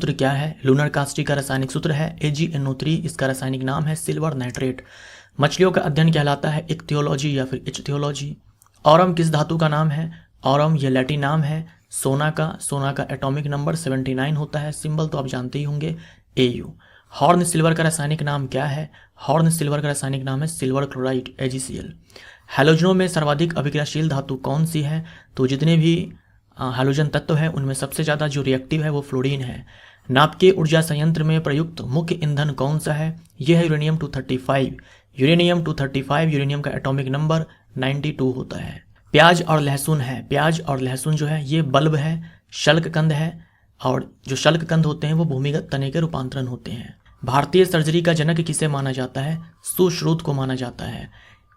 सूत्र क्या है? लूनर कास्टिक का रासायनिक सूत्र है AgNO3, इसका रासायनिक नाम है सिल्वर नाइट्रेट। मछलियों का अध्ययन कहलाता है इक्थियोलॉजी या फिर इच्थियोलॉजी। ऑरम किस धातु का नाम है? ऑरम ये लैटिन नाम है सोना का एटॉमिक नंबर 79 होता है। सिंबल तो आप जानते ही होंगे AU। हॉर्न सिल्वर का रासायनिक नाम क्या है? हॉर्न सिल्वर का रासायनिक नाम है सिल्वर क्लोराइड AgCl। हैलोजनों में सर्वाधिक अभिक्रियाशील धातु कौन सी है? तो जितने भी हैलोजन तत्व है उनमें सबसे ज़्यादा जो रिएक्टिव है वो फ्लोरीन है। नाभिकीय ऊर्जा संयंत्र में प्रयुक्त मुख्य ईंधन कौन सा है? यह है यूरेनियम 235। यूरेनियम का एटॉमिक नंबर 92 होता है। प्याज और लहसुन है, प्याज और लहसुन जो है ये बल्ब है, शल्ककंद है, और जो शल्ककंद होते हैं वो भूमिगत तने के रूपांतरण होते हैं। भारतीय सर्जरी का जनक किसे माना जाता है? सुश्रुत को माना जाता है।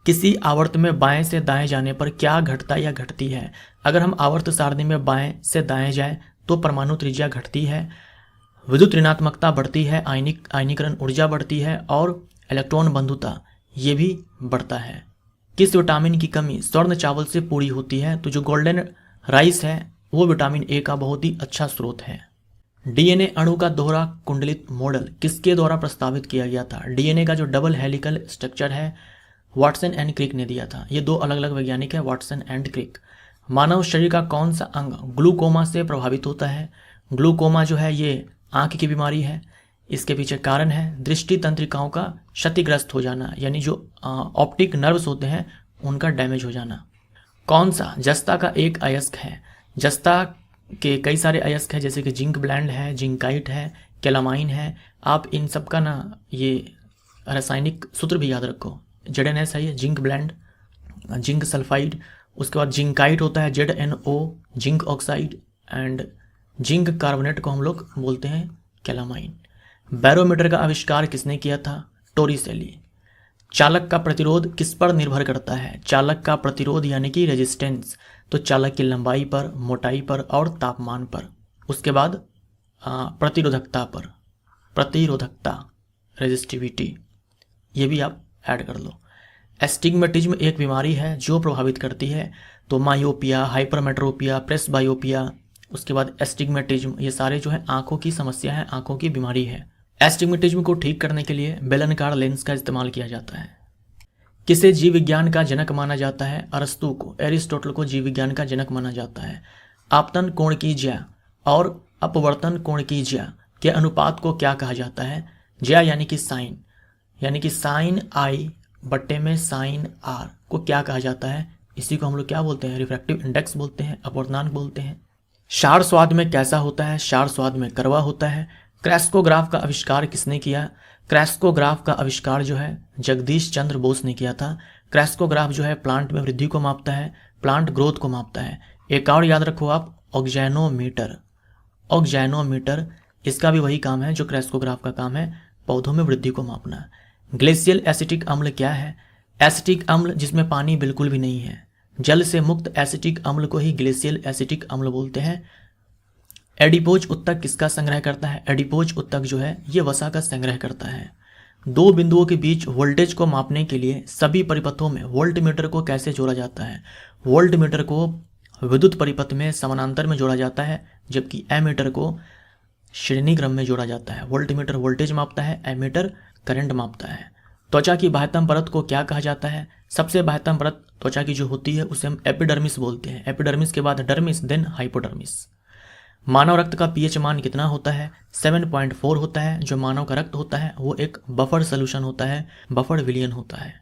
किसी आवर्त में बाएं से दाएं जाने पर क्या घटता या घटती है? अगर हम आवर्त सारणी में बाएं से दाएं जाएं तो परमाणु त्रिज्या घटती है, विद्युत ऋणात्मकता बढ़ती है, आयनीकरण ऊर्जा बढ़ती है और इलेक्ट्रॉन बंधुता ये भी बढ़ता है। किस विटामिन की कमी स्वर्ण चावल से पूरी होती है? तो जो गोल्डन राइस है वो विटामिन A का बहुत ही अच्छा स्रोत है। DNA अणु का दोहरा कुंडलित मॉडल किसके द्वारा प्रस्तावित किया गया था? DNA का जो डबल हेलिकल स्ट्रक्चर है वाटसन एंड क्रिक ने दिया था। ये दो अलग अलग वैज्ञानिक है, वाटसन एंड क्रिक। मानव शरीर का कौन सा अंग ग्लूकोमा से प्रभावित होता है? ग्लूकोमा जो है ये आंख की बीमारी है। इसके पीछे कारण है दृष्टि तंत्रिकाओं का क्षतिग्रस्त हो जाना, यानी जो ऑप्टिक नर्व्स होते हैं उनका डैमेज हो जाना। कौन सा जस्ता का एक अयस्क है? जस्ता के कई सारे अयस्क है, जैसे कि जिंक ब्लेंड है, जिंकाइट है, कैलामाइन है। आप इन सब का ना ये रासायनिक सूत्र भी याद रखो। ZnS है ये जिंक ब्लेंड, जिंक सल्फाइड। उसके बाद जिंकाइट होता है ZnO, zinc oxide, and zinc carbonate को हम लोग बोलते हैं कैलामाइन। बैरोमीटर का आविष्कार किसने किया था? टोरिसेली। चालक का प्रतिरोध किस पर निर्भर करता है? चालक का प्रतिरोध यानी कि रेजिस्टेंस, तो चालक की लंबाई पर, मोटाई पर और तापमान पर। उसके बाद प्रतिरोधकता रेजिस्टिविटी, ये भी आप ऐड कर लो। एस्टिग्मेटिज्म एक बीमारी है जो प्रभावित करती है, तो मायोपिया, हाइपरमेट्रोपिया, प्रेसबायोपिया, उसके बाद एस्टिग्मेटिज्म, ये सारे जो है आंखों की समस्या है, आंखों की बीमारी है। एस्टिग्मेटिज्म को ठीक करने के लिए बेलनकार लेंस का इस्तेमाल किया जाता है। किसे जीव विज्ञान का जनक माना जाता है? अरस्तु को, एरिस्टोटल को जीव विज्ञान का जनक माना जाता है। आपतन कोण की ज्या और अपवर्तन कोण की ज्या के अनुपात को क्या कहा जाता है? ज्या यानी कि साइन आई बट्टे में साइन आर को क्या कहा जाता है? इसी को हम लोग क्या बोलते हैं? रिफ्रैक्टिव इंडेक्स बोलते हैं, अपवर्तनांक बोलते हैं। क्षार स्वाद में कैसा होता है? क्षार स्वाद में कड़वा होता है। क्रैस्कोग्राफ का आविष्कार किसने किया? क्रैस्कोग्राफ का आविष्कार जो है जगदीश चंद्र बोस ने किया था। क्रैस्कोग्राफ जो है प्लांट में वृद्धि को मापता है, प्लांट ग्रोथ को मापता है। एक और याद रखो आप, ऑक्जैनोमीटर, इसका भी वही काम है जो क्रैस्कोग्राफ का काम है, पौधों में वृद्धि को मापना। ग्लेशियल एसिटिक अम्ल क्या है? एसिटिक अम्ल जिसमें पानी बिल्कुल भी नहीं है। जल से मुक्त एसिटिक अम्ल को ही ग्लेशियल एसिटिक अम्ल बोलते हैं। एडिपोज उत्तक किसका संग्रह करता है? एडिपोज उत्तक जो है ये वसा का संग्रह करता है। दो बिंदुओं के बीच वोल्टेज को मापने के लिए सभी परिपथों में वोल्टमीटर को कैसे जोड़ा जाता है? वोल्टमीटर को विद्युत परिपथ में समानांतर में जोड़ा जाता है, जबकि एमीटर को श्रेणी क्रम में जोड़ा जाता है। वोल्टमीटर वोल्टेज मापता है, एमीटर करंट मापता है। त्वचा की बाह्यतम परत को क्या कहा जाता है? सबसे बाह्यतम परत त्वचा की जो होती है उसे हम एपिडर्मिस बोलते हैं। एपिडर्मिस के बाद डर्मिस, देन हाइपोडर्मिस। मानव रक्त का पीएच मान कितना होता है? 7.4 होता है। जो मानव का रक्त होता है वो एक बफर सोल्यूशन होता है, बफर विलियन होता है।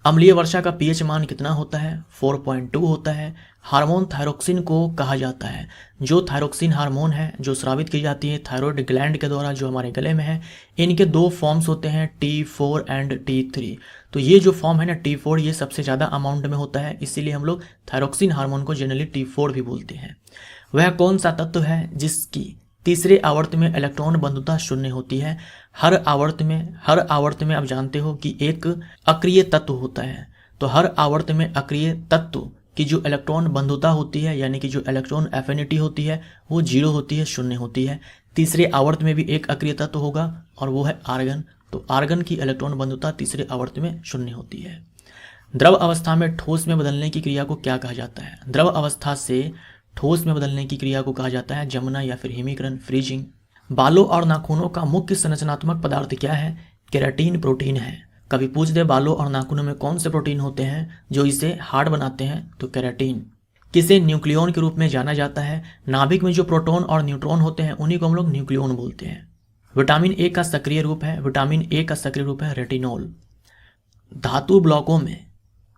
अम्लीय वर्षा का पीएच मान कितना होता है? 4.2 होता है। हार्मोन थायरोक्सिन को कहा जाता है। जो थायरोक्सिन हार्मोन है जो स्रावित की जाती है थायरॉयड ग्लैंड के द्वारा जो हमारे गले में है, इनके दो फॉर्म्स होते हैं, T4 एंड T3। तो ये जो फॉर्म है ना T4 ये सबसे ज़्यादा अमाउंट में होता है, इसीलिए हम लोग थायरोक्सिन हार्मोन को जनरली T4 भी बोलते हैं। वह कौन सा तत्व है जिसकी तीसरे आवर्त में इलेक्ट्रॉन बंधुता शून्य होती है? हर आवर्त में आप जानते हो कि एक अक्रिय तत्व होता है, तो हर आवर्त में अक्रिय तत्व की जो इलेक्ट्रॉन बंधुता होती है यानी कि जो इलेक्ट्रॉन एफिनिटी होती है वो 0 होती है, शून्य होती है। तीसरे आवर्त में भी एक अक्रिय तत्व होगा और वो है आर्गन, तो आर्गन की इलेक्ट्रॉन बंधुता तीसरे आवर्त में शून्य होती है। द्रव अवस्था में ठोस में बदलने की क्रिया को क्या कहा जाता है? द्रव अवस्था से ठोस में बदलने की क्रिया को कहा जाता है जमना या फिर हिमीकरण, फ्रीजिंग। बालों और नाखूनों का मुख्य संरचनात्मक पदार्थ क्या है? केराटिन प्रोटीन है। कभी पूछ दे बालों और नाखूनों में कौन से प्रोटीन होते हैं जो इसे हार्ड बनाते हैं, तो केराटिन। किसे न्यूक्लियन के रूप में जाना जाता है? नाभिक में जो प्रोटॉन और न्यूट्रॉन होते हैं उन्हीं को हम लोग न्यूक्लियन बोलते हैं। विटामिन ए का सक्रिय रूप है, विटामिन ए का सक्रिय रूप है रेटिनॉल। धातु ब्लॉकों में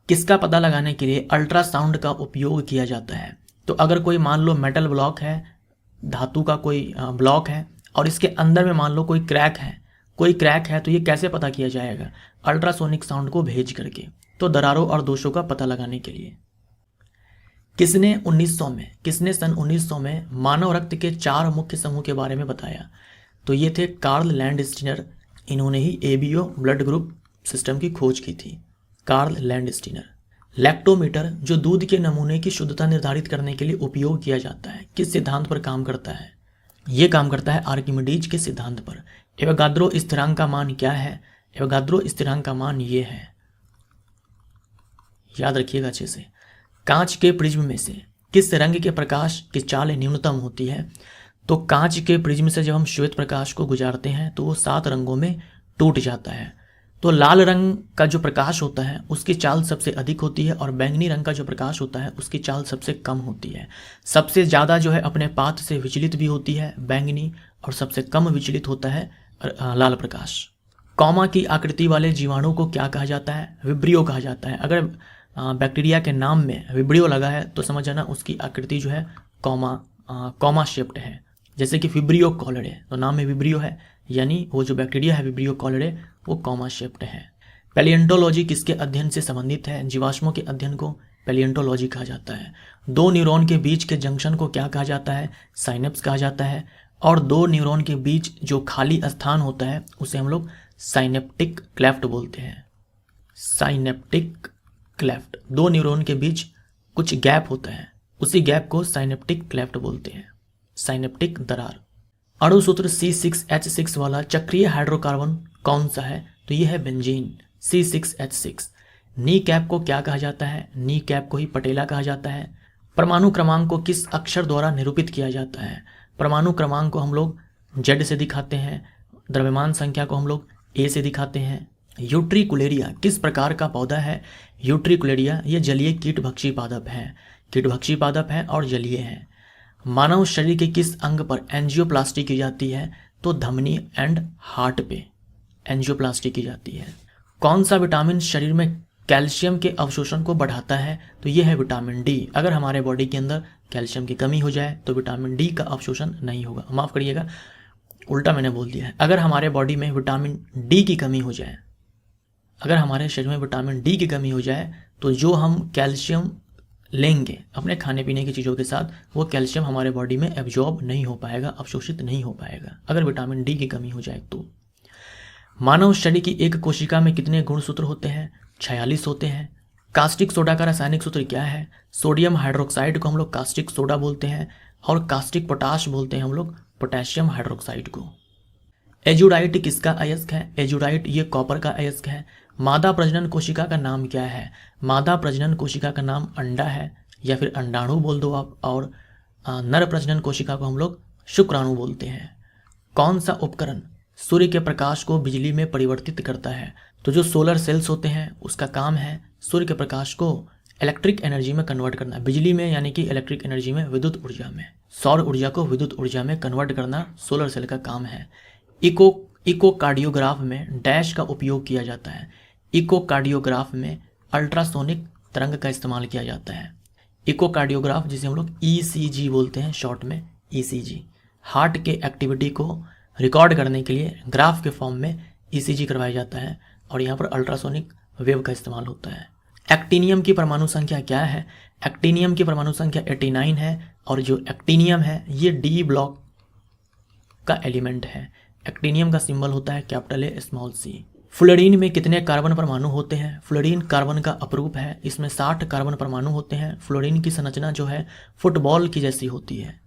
किसका पता लगाने के लिए अल्ट्रासाउंड का उपयोग किया जाता है? तो अगर कोई मान लो मेटल ब्लॉक है, धातु का कोई ब्लॉक है और इसके अंदर में मान लो कोई क्रैक है, तो ये कैसे पता किया जाएगा? अल्ट्रासोनिक साउंड को भेज करके, तो दरारों और दोषों का पता लगाने के लिए। किसने सन 1900 में मानव रक्त के 4 मुख्य समूह के बारे में बताया? तो ये थे कार्ल लैंडस्टीनर। इन्होंने ही एबीओ ब्लड ग्रुप सिस्टम की खोज की थी, कार्ल लैंडस्टीनर। लैक्टोमीटर जो दूध के नमूने की शुद्धता निर्धारित करने के लिए उपयोग किया जाता है, किस सिद्धांत पर काम करता है? ये काम करता है आर्किमिडीज के सिद्धांत पर। एवोगाद्रो स्थिरांक का मान क्या है? एवोगाद्रो स्थिरांक का मान ये है, याद रखिएगा अच्छे से। कांच के प्रिज्म में से किस रंग के प्रकाश की चाल न्यूनतम होती है? तो कांच के प्रिज्म से जब हम श्वेत प्रकाश को गुजारते हैं तो वो 7 रंगों में टूट जाता है। तो लाल रंग का जो प्रकाश होता है उसकी चाल सबसे अधिक होती है और बैंगनी रंग का जो प्रकाश होता है उसकी चाल सबसे कम होती है। सबसे ज़्यादा जो है अपने पाथ से विचलित भी होती है बैंगनी, और सबसे कम विचलित होता है लाल प्रकाश। कॉमा की आकृति वाले जीवाणु को क्या कहा जाता है? विब्रियो कहा जाता है। अगर बैक्टीरिया के नाम में विब्रियो लगा है तो समझ जाना उसकी आकृति जो है कॉमा शेप्ड है। जैसे कि विब्रियो कॉलरे, तो नाम में विब्रियो है, यानी वो जो बैक्टीरिया है विब्रियो कॉलरे वो कॉमा शेप्ड है। पैलिएंटोलॉजी किसके अध्ययन से संबंधित है? जीवाश्मों के अध्ययन को पैलिएंटोलॉजी कहा जाता है। 2 न्यूरॉन के बीच के जंक्शन को क्या कहा जाता है? साइनेप्स कहा जाता है। और 2 न्यूरॉन के बीच जो खाली स्थान होता है उसे हम लोग साइनेप्टिक क्लेफ्ट बोलते हैं। साइनेप्टिक क्लेफ्ट, 2 न्यूरॉन के बीच कुछ गैप होता है, उसी गैप को साइनेप्टिक क्लेफ्ट बोलते हैं, साइनेप्टिक दरार। अणुसूत्र C6H6 वाला चक्रीय हाइड्रोकार्बन कौन सा है? तो यह है बेंजीन, C6H6। नी कैप को क्या कहा जाता है? नी कैप को ही पटेला कहा जाता है। परमाणु क्रमांक को किस अक्षर द्वारा निरूपित किया जाता है? परमाणु क्रमांक को हम लोग Z से दिखाते हैं, द्रव्यमान संख्या को हम लोग A से दिखाते हैं। यूट्रिकुलेरिया किस प्रकार का पौधा है? यूट्रिकुलेरिया ये जलीय कीटभक्षी पादप है और जलीय है। मानव शरीर के किस अंग पर एंजियोप्लास्टी की जाती है? तो धमनी एंड हार्ट पे एंजियोप्लास्टी की जाती है। कौन सा विटामिन शरीर में कैल्शियम के अवशोषण को बढ़ाता है? तो ये है विटामिन डी। अगर हमारे बॉडी के अंदर कैल्शियम की कमी हो जाए तो विटामिन डी का अवशोषण नहीं होगा। माफ़ करिएगा, उल्टा मैंने बोल दिया है। अगर हमारे बॉडी में विटामिन डी की कमी हो जाए, अगर हमारे शरीर में विटामिन डी की कमी हो जाए तो जो हम कैल्शियम लेंगे अपने खाने पीने की चीज़ों के साथ, वो कैल्शियम हमारे बॉडी में एब्जॉर्ब नहीं हो पाएगा, अवशोषित नहीं हो पाएगा अगर विटामिन डी की कमी हो जाए तो। मानव शरीर की एक कोशिका में कितने गुणसूत्र होते हैं? 46 होते हैं। कास्टिक सोडा का रासायनिक सूत्र क्या है? सोडियम हाइड्रोक्साइड को हम लोग कास्टिक सोडा बोलते हैं और कास्टिक पोटाश बोलते हैं हम लोग पोटेशियम हाइड्रोक्साइड को। एजुराइट किसका अयस्क है? एजुराइट ये कॉपर का अयस्क है। मादा प्रजनन कोशिका का नाम क्या है? मादा प्रजनन कोशिका का नाम अंडा है या फिर अंडाणु बोल दो आप, और नर प्रजनन कोशिका को हम लोग शुक्राणु बोलते हैं। कौन सा उपकरण सूर्य के प्रकाश को बिजली में परिवर्तित करता है? तो जो सोलर सेल्स होते हैं उसका काम है सूर्य के प्रकाश को इलेक्ट्रिक एनर्जी में कन्वर्ट करना, बिजली में यानी कि इलेक्ट्रिक एनर्जी में, विद्युत ऊर्जा में, सौर ऊर्जा को विद्युत ऊर्जा में कन्वर्ट करना सोलर सेल का काम है। इकोकार्डियोग्राफ में डैश का उपयोग किया जाता है। इकोकार्डियोग्राफ में अल्ट्रासोनिक तरंग का इस्तेमाल किया जाता है। इकोकार्डियोग्राफ जिसे हम लोग ECG बोलते हैं, शॉर्ट में ECG। हार्ट के एक्टिविटी को रिकॉर्ड करने के लिए ग्राफ के फॉर्म में ECG करवाया जाता है और यहाँ पर अल्ट्रासोनिक वेव का इस्तेमाल होता है। एक्टिनियम की परमाणु संख्या क्या है? एक्टिनियम की परमाणु संख्या 89 है और जो एक्टिनियम है ये D ब्लॉक का एलिमेंट है। एक्टिनियम का सिंबल होता है capital A small c। Fluorine में कितने कार्बन परमाणु होते हैं? फ्लोरीन कार्बन का अपरूप है, इसमें 60 कार्बन परमाणु होते हैं। फ्लोरीन की संरचना जो है फुटबॉल की जैसी होती है,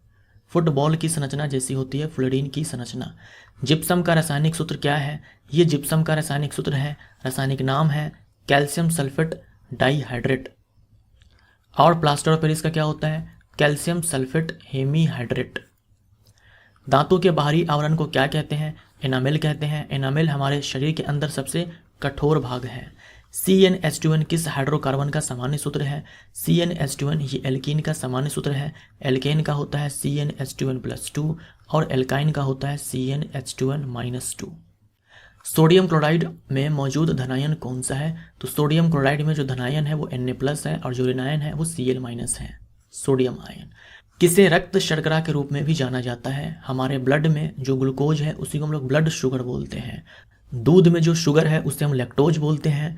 फुटबॉल की संरचना जैसी होती है फ्लोरीन की संरचना। जिप्सम का रासायनिक सूत्र क्या है? ये जिप्सम का रासायनिक सूत्र है, रासायनिक नाम है कैल्शियम सल्फेट डाइहाइड्रेट। और प्लास्टर ऑफ पेरिस का क्या होता है? Calcium sulphate hemihydrate. दांतों के बाहरी आवरण को क्या कहते हैं? एनामेल कहते हैं। एनामेल हमारे शरीर के अंदर सबसे कठोर भाग है। CnH2n किस हाइड्रोकार्बन का सामान्य सूत्र है? CnH2n ये एल्कीन का सामान्य सूत्र है। एल्केन का होता है CnH2n+2 और एल्काइन का होता है CnH2n-2। सोडियम क्लोराइड में मौजूद धनायन कौन सा है? तो सोडियम क्लोराइड में जो धनायन है वो Na+ है और जो ऋणायन है वो Cl- है, सोडियम आयन। किसे रक्त शर्करा के रूप में भी जाना जाता है? हमारे ब्लड में जो ग्लूकोज है उसी को हम लोग ब्लड शुगर बोलते हैं। दूध में जो शुगर है उसे हम लैक्टोज बोलते हैं।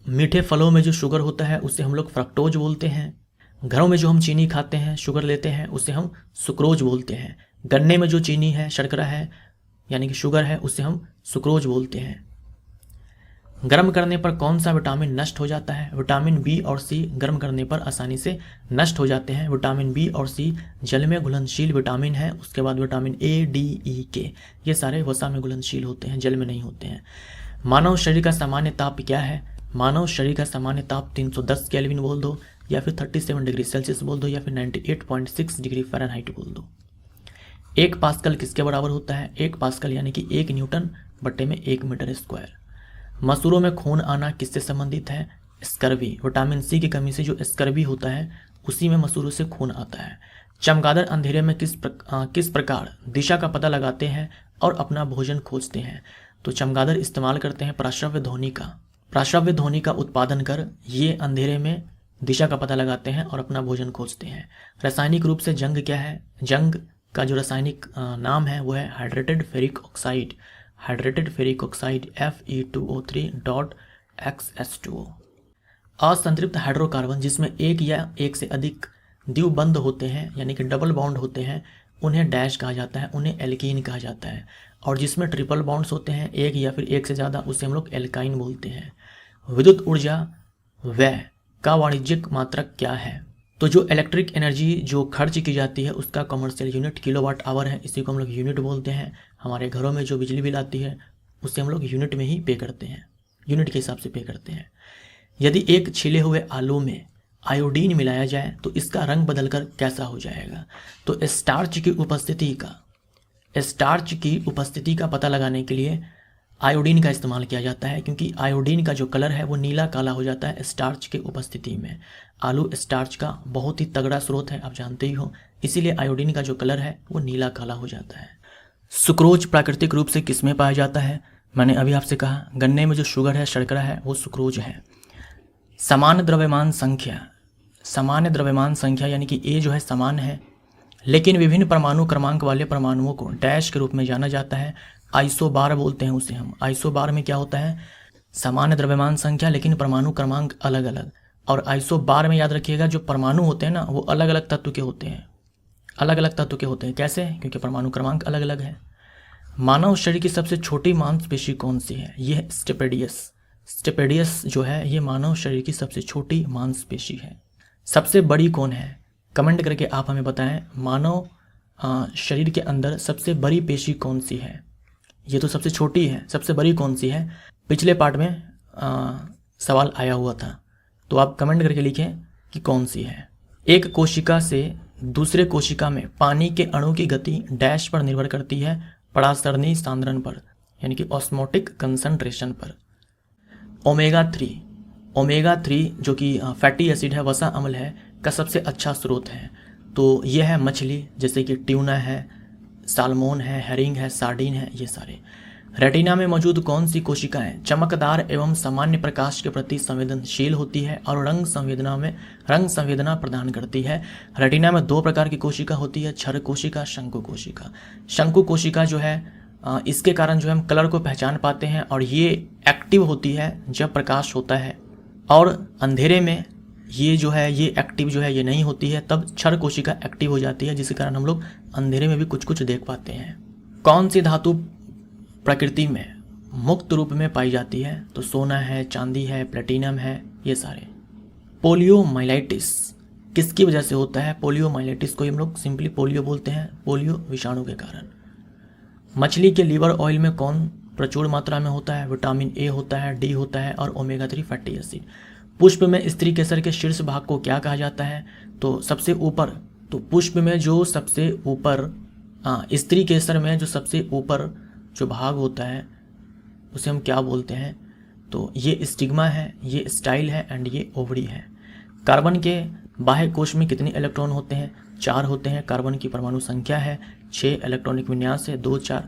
मीठे फलों में जो शुगर होता है उसे हम लोग फ्रक्टोज बोलते हैं। घरों में जो हम चीनी खाते हैं, शुगर लेते हैं, उसे हम सुक्रोज बोलते हैं। गन्ने में जो चीनी है, शर्करा है यानी कि शुगर है, उसे हम सुक्रोज बोलते हैं। गर्म करने पर कौन सा विटामिन नष्ट हो जाता है? विटामिन बी और सी गर्म करने पर आसानी से नष्ट हो जाते हैं। विटामिन बी और सी जल में घुलनशील विटामिन है। उसके बाद विटामिन ए, डी, ई, के ये सारे वसा में घुलनशील होते हैं, जल में नहीं होते हैं। मानव शरीर का सामान्य ताप क्या है? मानव शरीर का सामान्य ताप 310 केल्विन बोल दो, या फिर 37 डिग्री सेल्सियस बोल दो, या फिर 98.6 डिग्री फ़ारेनहाइट बोल दो। 1 पास्कल किसके बराबर होता है? 1 पास्कल यानी कि 1 न्यूटन बटे में 1 मीटर स्क्वायर। मसूरों में खून आना किससे संबंधित है? स्कर्वी। विटामिन सी की कमी से जो स्कर्वी होता है उसी में मसूरों से खून आता है। चमगादड़ अंधेरे में किस प्रकार दिशा का पता लगाते हैं और अपना भोजन खोजते हैं? तो चमगादड़ इस्तेमाल करते हैं प्राश्रव्य ध्वनि का उत्पादन कर ये अंधेरे में दिशा का पता लगाते हैं और अपना भोजन खोजते हैं। रासायनिक रूप से जंग क्या है? जंग का जो रासायनिक नाम है वो है hydrated ferric oxide. Hydrated ferric oxide Fe2O3.XH2O। असंतृप्त हाइड्रोकार्बन जिसमें एक या एक से अधिक द्विबंध होते हैं यानी कि डबल बॉन्ड होते हैं उन्हें डैश कहा जाता है, उन्हें एल्कीन कहा जाता है। और जिसमें ट्रिपल बॉन्ड्स होते हैं, एक या फिर एक से ज़्यादा, उसे हम लोग एल्काइन बोलते हैं। विद्युत ऊर्जा व्यय का वाणिज्यिक मात्रक क्या है? तो जो इलेक्ट्रिक एनर्जी जो खर्च की जाती है उसका कमर्शियल यूनिट किलोवाट आवर है, इसी को हम लोग यूनिट बोलते हैं। हमारे घरों में जो बिजली बिल आती है उसे हम लोग यूनिट में ही पे करते हैं, यूनिट के हिसाब से पे करते हैं। यदि एक छिले हुए आलू में आयोडीन मिलाया जाए तो इसका रंग बदलकर कैसा हो जाएगा? तो स्टार्च की उपस्थिति का पता लगाने के लिए आयोडीन का इस्तेमाल किया जाता है, क्योंकि आयोडीन का जो कलर है वो नीला काला हो जाता है स्टार्च के उपस्थिति में। आलू स्टार्च का बहुत ही तगड़ा स्रोत है, आप जानते ही हो, इसीलिए आयोडीन का जो कलर है वो नीला काला हो जाता है। सुक्रोज प्राकृतिक रूप से किसमें पाया जाता है? मैंने अभी आपसे कहा गन्ने में जो शुगर है, शर्करा है, वो सुक्रोज है। समान द्रव्यमान संख्या यानी कि ए जो है समान है, लेकिन विभिन्न परमाणु क्रमांक वाले परमाणुओं को डैश के रूप में जाना जाता है। आइसोबार बोलते हैं उसे हम। आइसोबार में क्या होता है? समान द्रव्यमान संख्या लेकिन परमाणु क्रमांक अलग अलग। और आइसोबार में याद रखिएगा जो परमाणु होते हैं ना वो अलग अलग तत्व के होते हैं, अलग अलग तत्व के होते हैं। कैसे? क्योंकि परमाणु क्रमांक अलग अलग है। मानव शरीर की सबसे छोटी मांसपेशी कौन सी है? ये है स्टेपेडियस जो है ये मानव शरीर की सबसे छोटी मांसपेशी है। सबसे बड़ी कौन है? कमेंट करके आप हमें बताएं मानव शरीर के अंदर सबसे बड़ी पेशी कौन सी है? ये तो सबसे छोटी है, सबसे बड़ी कौन सी है? पिछले पार्ट में सवाल आया हुआ था, तो आप कमेंट करके लिखें कि कौन सी है। एक कोशिका से दूसरे कोशिका में पानी के अणु की गति डैश पर निर्भर करती है? परासरणी सांद्रण पर, यानी कि ऑस्मोटिक कंसंट्रेशन पर। ओमेगा 3 जो कि फैटी एसिड है, वसा अम्ल है, का सबसे अच्छा स्रोत है। तो ये है मछली, जैसे कि ट्यूना है, साल्मोन है, हेरिंग है, सार्डिन है, ये सारे। रेटिना में मौजूद कौन सी कोशिकाएं चमकदार एवं सामान्य प्रकाश के प्रति संवेदनशील होती है और रंग संवेदना प्रदान करती है? रेटिना में 2 प्रकार की कोशिका होती है, क्षर कोशिका, शंकु कोशिका। शंकु कोशिका जो है इसके कारण जो है हम कलर को पहचान पाते हैं और ये एक्टिव होती है जब प्रकाश होता है, और अंधेरे में ये जो है ये एक्टिव जो है ये नहीं होती है, तब क्षर कोशिका एक्टिव हो जाती है, जिसके कारण हम लोग अंधेरे में भी कुछ कुछ देख पाते हैं। कौन सी धातु प्रकृति में मुक्त रूप में पाई जाती है? तो सोना है, चांदी है, प्लेटिनम है, ये सारे। पोलियोमाइलाइटिस किसकी वजह से होता है? पोलियोमाइलाइटिस को हम लोग सिंपली पोलियो बोलते हैं, पोलियो विषाणु के कारण। मछली के लीवर ऑयल में कौन प्रचुर मात्रा में होता है? विटामिन ए होता है, डी होता है और ओमेगा 3 फैटी एसिड। पुष्प में स्त्री केसर के शीर्ष भाग को क्या कहा जाता है? तो सबसे ऊपर, तो पुष्प में जो सबसे ऊपर स्त्री केसर में जो सबसे ऊपर जो भाग होता है उसे हम क्या बोलते हैं? तो ये स्टिग्मा है, ये स्टाइल है एंड ये ओवरी है। कार्बन के बाह्य कोश में कितने इलेक्ट्रॉन होते हैं? 4 होते हैं। कार्बन की परमाणु संख्या है 6, इलेक्ट्रॉनिक विन्यास है 2 4,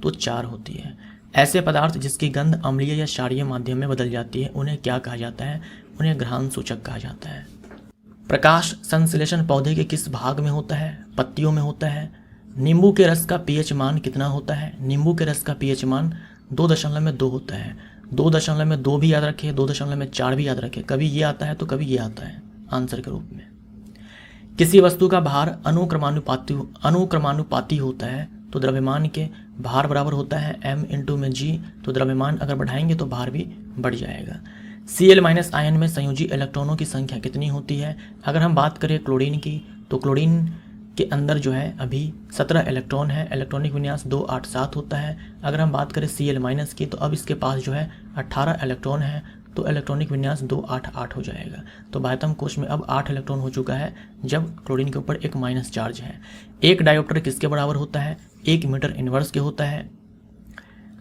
तो 4 होती है। ऐसे पदार्थ जिसकी गंध अम्लीय या क्षारीय माध्यम में बदल जाती है उन्हें क्या कहा जाता है? उन्हें घ्राण सूचक कहा जाता है। प्रकाश संश्लेषण पौधे के किस भाग में होता है? पत्तियों में होता है। नींबू के रस का पीएच मान कितना होता है? नींबू के रस का पीएच मान 2.2 होता है। 2.2 भी याद रखें, 2.4 भी याद रखें। कभी ये आता है तो कभी ये आता है आंसर के रूप में। किसी वस्तु का भार अनुक्रमानुपाती होता है तो द्रव्यमान के भार बराबर होता है m इंटू में g। तो द्रव्यमान अगर बढ़ाएंगे तो भार भी बढ़ जाएगा। Cl- आयन में संयोजी इलेक्ट्रॉनों की संख्या कितनी होती है? अगर हम बात करें क्लोरीन की तो क्लोरीन के अंदर जो है अभी 17 इलेक्ट्रॉन है, इलेक्ट्रॉनिक विन्यास 287 होता है। अगर हम बात करें Cl- की तो अब इसके पास जो है 18 इलेक्ट्रॉन है, तो इलेक्ट्रॉनिक विन्यास 288 हो जाएगा। तो बाह्यतम कोश में अब 8 इलेक्ट्रॉन हो चुका है जब क्लोरीन के ऊपर एक माइनस चार्ज है। एक डायोप्टर किसके बराबर होता है? 1 मीटर इनवर्स के होता है।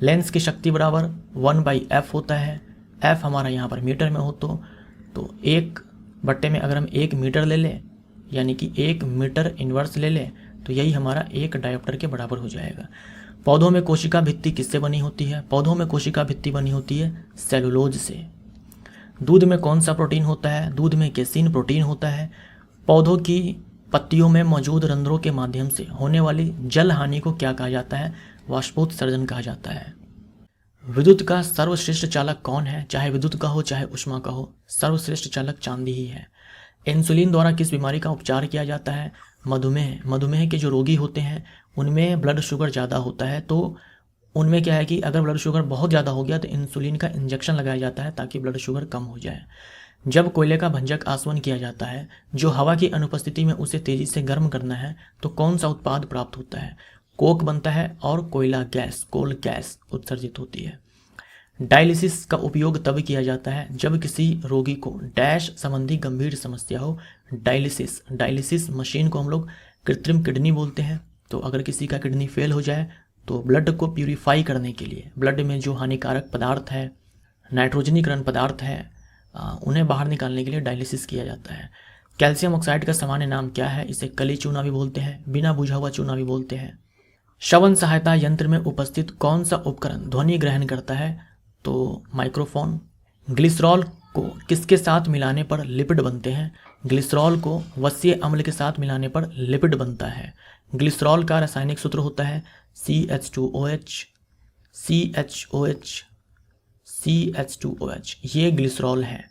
लेंस की शक्ति बराबर 1/f होता है। f हमारा यहाँ पर मीटर में हो तो 1 बट्टे में अगर हम 1 मीटर ले लें यानी कि 1 मीटर इनवर्स ले लें तो यही हमारा एक डायोप्टर के बराबर हो जाएगा। पौधों में कोशिका भित्ति किससे बनी होती है? पौधों में कोशिका भित्ति बनी होती है सेलुलोज से। दूध में कौन सा प्रोटीन होता है? दूध में केसीन प्रोटीन होता है। पौधों की पत्तियों में मौजूद रंध्रों के माध्यम से होने वाली जल हानि को क्या कहा जाता है? वाष्पोत्सर्जन कहा जाता है। विद्युत का सर्वश्रेष्ठ चालक कौन है? चाहे विद्युत का हो चाहे ऊष्मा का हो, सर्वश्रेष्ठ चालक चांदी ही है। इंसुलिन द्वारा किस बीमारी का उपचार किया जाता है? मधुमेह। मधुमेह के जो रोगी होते हैं उनमें ब्लड शुगर ज़्यादा होता है, तो उनमें क्या है कि अगर ब्लड शुगर बहुत ज़्यादा हो गया तो इंसुलिन का इंजेक्शन लगाया जाता है ताकि ब्लड शुगर कम हो जाए। जब कोयले का भंजक आसवन किया जाता है, जो हवा की अनुपस्थिति में उसे तेजी से गर्म करना है, तो कौन सा उत्पाद प्राप्त होता है? कोक बनता है और कोयला गैस, कोल गैस उत्सर्जित होती है। डायलिसिस का उपयोग तब किया जाता है जब किसी रोगी को डैश संबंधी गंभीर समस्या हो। डायलिसिस मशीन को हम लोग कृत्रिम किडनी बोलते हैं। तो अगर किसी का किडनी फेल हो जाए तो ब्लड को प्यूरिफाई करने के लिए, ब्लड में जो हानिकारक पदार्थ है, नाइट्रोजनीकरण पदार्थ है, उन्हें बाहर निकालने के लिए डायलिसिस किया जाता है। कैल्शियम ऑक्साइड का सामान्य नाम क्या है? इसे कली चूना भी बोलते हैं, बिना बुझा हुआ चूना भी बोलते हैं। श्रवण सहायता यंत्र में उपस्थित कौन सा उपकरण ध्वनि ग्रहण करता है? तो माइक्रोफोन। ग्लिसरॉल को किसके साथ मिलाने पर लिपिड बनते हैं? ग्लिसरॉल को वसीय अम्ल के साथ मिलाने पर लिपिड बनता है। ग्लिसरॉल का रासायनिक सूत्र होता है CH2OH। ये ग्लिसरॉल है,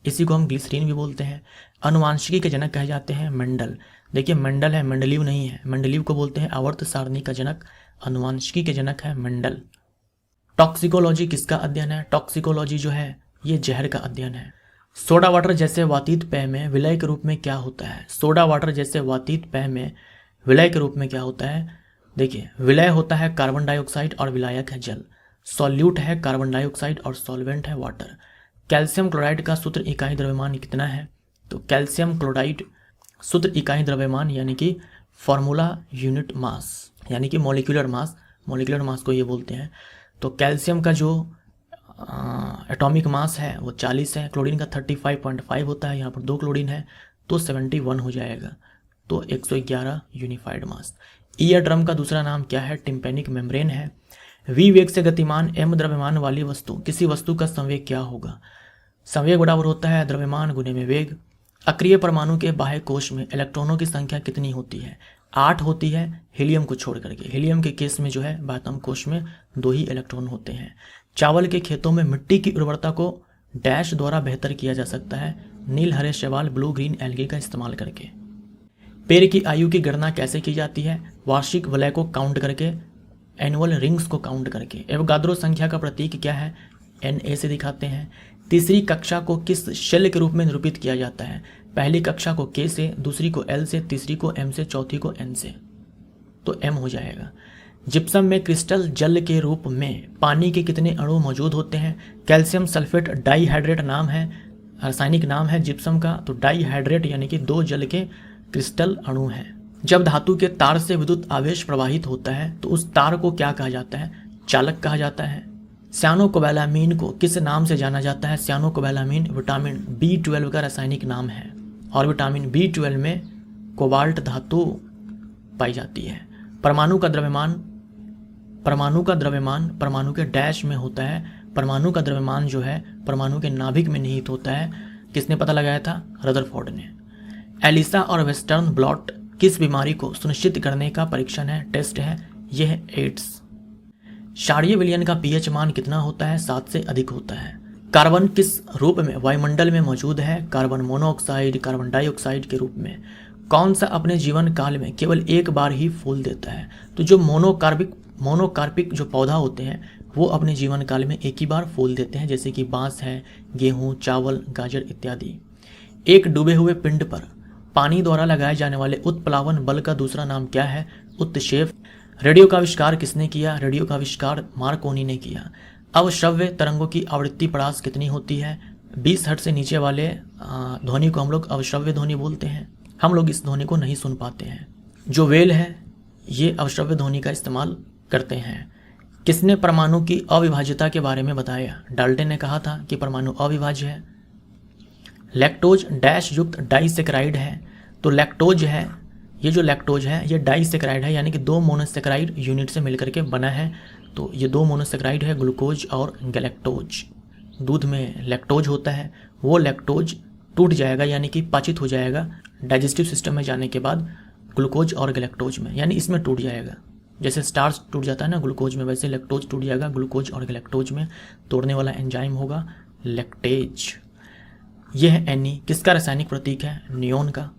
इसी को हम ग्लिसरीन भी बोलते हैं। अनुवांशिकी के जनक कहे जाते हैं मेंडल। देखिए मेंडल है, मेंडलीव नहीं है। मेंडलीव को बोलते हैं आवर्त सारणी का जनक, अनुवांशिकी के जनक है मेंडल। टॉक्सिकोलॉजी किसका अध्ययन है? टॉक्सिकोलॉजी जो है ये जहर का अध्ययन है। सोडा वाटर जैसे वातित पेय में विलय के रूप में क्या होता है? सोडा वाटर जैसे वातित पेय में विलय के रूप में क्या होता है? देखिए विलय होता है कार्बन डाइऑक्साइड और विलायक है जल। सॉल्यूट है कार्बन डाइऑक्साइड और सॉल्वेंट है वाटर। कैल्शियम क्लोराइड का सूत्र इकाई द्रव्यमान कितना है? तो कैल्शियम क्लोराइड सूत्र इकाई द्रव्यमान यानी कि फॉर्मूला यूनिट मास यानी कि मॉलिक्यूलर मास को ये बोलते हैं। तो कैल्शियम का जो एटॉमिक मास है वो 40 है। क्लोरीन का 35.5 होता है, यहाँ पर 2 क्लोरीन है तो 71 हो जाएगा, तो 111 यूनिफाइड मास। ईयर ड्रम का दूसरा नाम क्या है? टिम्पेनिक मेम्ब्रेन है। v वेग से गतिमान m द्रव्यमान वाली वस्तु, किसी वस्तु का संवेग क्या होगा? संवेग बराबर होता है द्रव्यमान गुने में वेग। अक्रिय परमाणु के बाह्य कोश में इलेक्ट्रॉनों की संख्या कितनी होती है? 8 होती है, हीलियम को छोड़ करके। हीलियम के केस में जो है बाह्यतम कोश में 2 ही इलेक्ट्रॉन होते हैं। चावल के खेतों में मिट्टी की उर्वरता को डैश द्वारा बेहतर किया जा सकता है? नील हरे शैवाल ब्लू ग्रीन एल्गी का इस्तेमाल करके। पेड़ की आयु की गणना कैसे की जाती है? वार्षिक वलय को काउंट करके, एनुअल रिंग्स को काउंट करके। एवोगाद्रो संख्या का प्रतीक क्या है? Na से दिखाते हैं। तीसरी कक्षा को किस शेल के रूप में निरूपित किया जाता है? पहली कक्षा को K से, दूसरी को L से, तीसरी को M से, चौथी को N से, तो M हो जाएगा। जिप्सम में क्रिस्टल जल के रूप में पानी के कितने अणु मौजूद होते हैं? कैल्शियम सल्फेट डाइहाइड्रेट नाम है, रासायनिक नाम है जिप्सम का। तो डाइहाइड्रेट यानी कि 2 जल के क्रिस्टल अणु हैं। जब धातु के तार से विद्युत आवेश प्रवाहित होता है तो उस तार को क्या कहा जाता है? चालक कहा जाता है। साइनोकोबैलामीन को किस नाम से जाना जाता है? साइनोकोबैलामीन विटामिन B12 का रासायनिक नाम है और विटामिन B12 में कोबाल्ट धातु पाई जाती है। परमाणु का द्रव्यमान परमाणु के डैश में होता है। परमाणु का द्रव्यमान जो है परमाणु के नाभिक में निहित होता है। किसने पता लगाया था? रदरफोर्ड ने। एलिसा और वेस्टर्न ब्लॉट किस बीमारी को सुनिश्चित करने का परीक्षण है, टेस्ट है? यह है एड्स। क्षारीय विलयन का पीएच मान कितना होता है? 7 से अधिक होता है। कार्बन किस रूप में वायुमंडल में मौजूद है? कार्बन मोनोऑक्साइड, कार्बन डाइऑक्साइड के रूप में। कौन सा अपने जीवन काल में केवल एक बार ही फूल देता है? तो जो मोनोकार्पिक जो पौधा होते हैं वो अपने जीवन काल में एक ही बार फूल देते हैं, जैसे कि बांस है, गेहूं, चावल, गाजर इत्यादि। एक डूबे हुए पिंड पर पानी द्वारा लगाए जाने वाले उत्प्लावन बल का दूसरा नाम क्या है? उत्क्षेप। रेडियो का आविष्कार किसने किया? रेडियो का आविष्कार मार्कोनी ने किया। अवश्रव्य तरंगों की आवृत्ति परास कितनी होती है? 20 हर्ट्ज से नीचे वाले ध्वनि को हम लोग अवश्रव्य ध्वनि बोलते हैं। हम लोग इस ध्वनि को नहीं सुन पाते हैं। जो वेल है ये अवश्रव्य ध्वनि का इस्तेमाल करते हैं। किसने परमाणु की अविभाज्यता के बारे में बताया? डाल्टन ने कहा था कि परमाणु अविभाज्य है। लैक्टोज डैश युक्त डाइसेक्राइड है। तो लैक्टोज है, ये जो लैक्टोज है ये डाइसेक्राइड है, यानी कि 2 मोनोसेक्राइड यूनिट से मिलकर के बना है। तो ये 2 मोनोसेक्राइड है, ग्लूकोज और गैलेक्टोज। दूध में लैक्टोज होता है, वो लैक्टोज टूट जाएगा यानी कि पाचित हो जाएगा डाइजेस्टिव सिस्टम में जाने के बाद ग्लूकोज और गैलेक्टोज में, यानी इसमें टूट जाएगा। जैसे स्टार्च टूट जाता है ना ग्लूकोज में, वैसे लैक्टोज टूट जाएगा ग्लूकोज और गैलेक्टोज में। तोड़ने वाला एंजाइम होगा लैक्टेज। यह है Na। किसका रासायनिक प्रतीक है? नियोन का।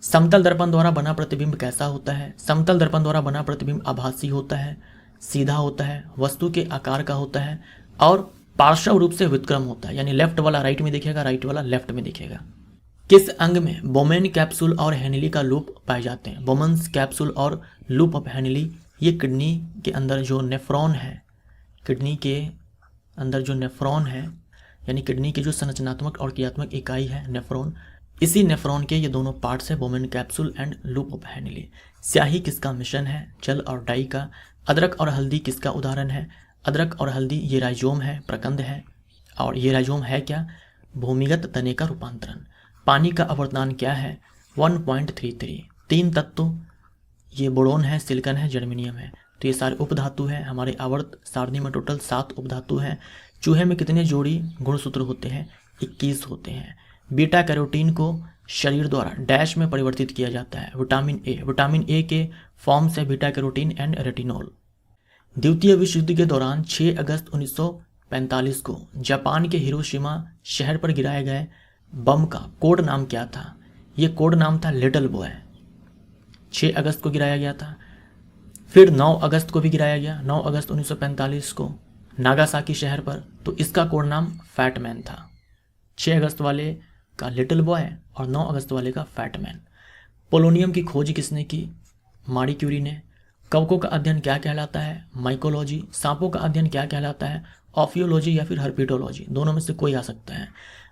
समतल दर्पण द्वारा बना प्रतिबिंब कैसा होता है? समतल दर्पण द्वारा बना प्रतिबिंब आभासी होता है, सीधा होता है, वस्तु के आकार का होता है और पार्श्व रूप से व्युत्क्रम होता है, यानी लेफ्ट वाला राइट में दिखेगा, राइट वाला लेफ्ट में दिखेगा। किस अंग में बोमेन कैप्सूल और हेनली का लूप पाए जाते हैं? बोमेन्स कैप्सूल और लूप ऑफ हेनली ये किडनी के अंदर जो नेफ्रॉन है, किडनी के अंदर जो नेफ्रॉन है यानी किडनी की जो संरचनात्मक और क्रियात्मक इकाई है नेफ्रॉन, इसी नेफ्रॉन के ये दोनों पार्ट्स है, Bowman capsule and loop of Henley. स्याही किसका मिश्रण है? जल और डाई का। अदरक और हल्दी किसका उदाहरण है? अदरक और हल्दी ये राइजोम है, प्रकंद है। और ये राइजोम है क्या? भूमिगत तने का रूपांतरण। पानी का अपवर्तनांक क्या है? 1.33। 3 तत्व ये बोरोन है, सिलिकॉन है, जर्मेनियम है। तो ये सारे उपधातु हैं। हमारे आवर्त सारणी में टोटल 7 उपधातु हैं। चूहे में कितने जोड़ी गुणसूत्र होते हैं? 21 होते हैं। बीटा कैरोटीन को शरीर द्वारा डैश में परिवर्तित किया जाता है? Vitamin A. विटामिन ए के फॉर्म से बीटा कैरोटीन एंड रेटिनॉल। द्वितीय विश्व युद्ध के दौरान 6 अगस्त 1945 को जापान के हिरोशिमा शहर पर गिराए गए बम का कोड नाम क्या था? ये कोड नाम था लिटिल बॉय। 6 अगस्त को गिराया गया था। फिर 9 अगस्त को भी गिराया गया, 9 अगस्त 1945 को नागासाकी शहर पर। तो इसका कोड नाम फैट मैन था। 6 अगस्त वाले का लिटिल बॉय और 9 अगस्त वाले का फैट मैन। पोलोनियम की खोज किसने की? मारी क्यूरी ने। कवकों का अध्ययन क्या कहलाता है? माइकोलॉजी। सांपों का अध्ययन क्या कहलाता है? ऑफियोलॉजी या फिर हर्पिटोलॉजी, दोनों में से कोई आ सकता है।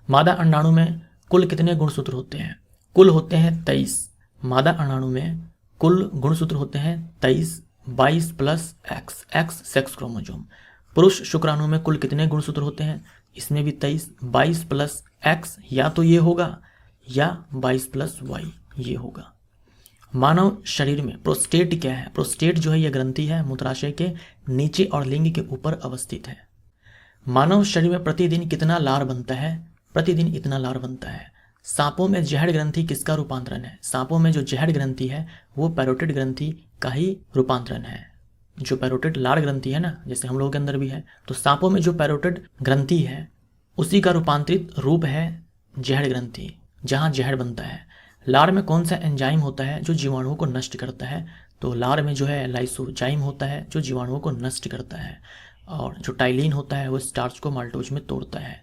मादा अंडाणु में कुल कितने गुणसूत्र होते हैं? कुल होते हैं 23। मादा अंडाणु में कुल गुणसूत्र होते हैं 23, 22 plus x, x sex chromosome. पुरुष शुक्राणु में कुल कितने गुणसूत्र होते हैं? इसमें भी 23, 22 प्लस एक्स, या तो ये होगा या 22 प्लस वाई ये होगा। मानव शरीर में प्रोस्टेट क्या है? प्रोस्टेट जो है ये ग्रंथि है, मूत्राशय के नीचे और लिंग के ऊपर अवस्थित है। मानव शरीर में प्रतिदिन कितना लार बनता है? प्रतिदिन इतना लार बनता है। सांपों में जहर ग्रंथि किसका रूपांतरण है? सांपों में जो जहर ग्रंथि है वो पैरोटिड ग्रंथि का ही रूपांतरण है। जो पैरोटिड लार ग्रंथि है ना, जैसे हम लोगों के अंदर भी है, तो सांपों में जो पैरोटिड ग्रंथि है उसी का रूपांतरित रूप है जहर ग्रंथि, जहाँ जहर बनता है। लार में कौन सा एंजाइम होता है जो जीवाणुओं को नष्ट करता है? तो लार में जो है लाइसोजाइम होता है जो जीवाणुओं को नष्ट करता है, और जो टाइलिन होता है वो स्टार्च को माल्टोज में तोड़ता है।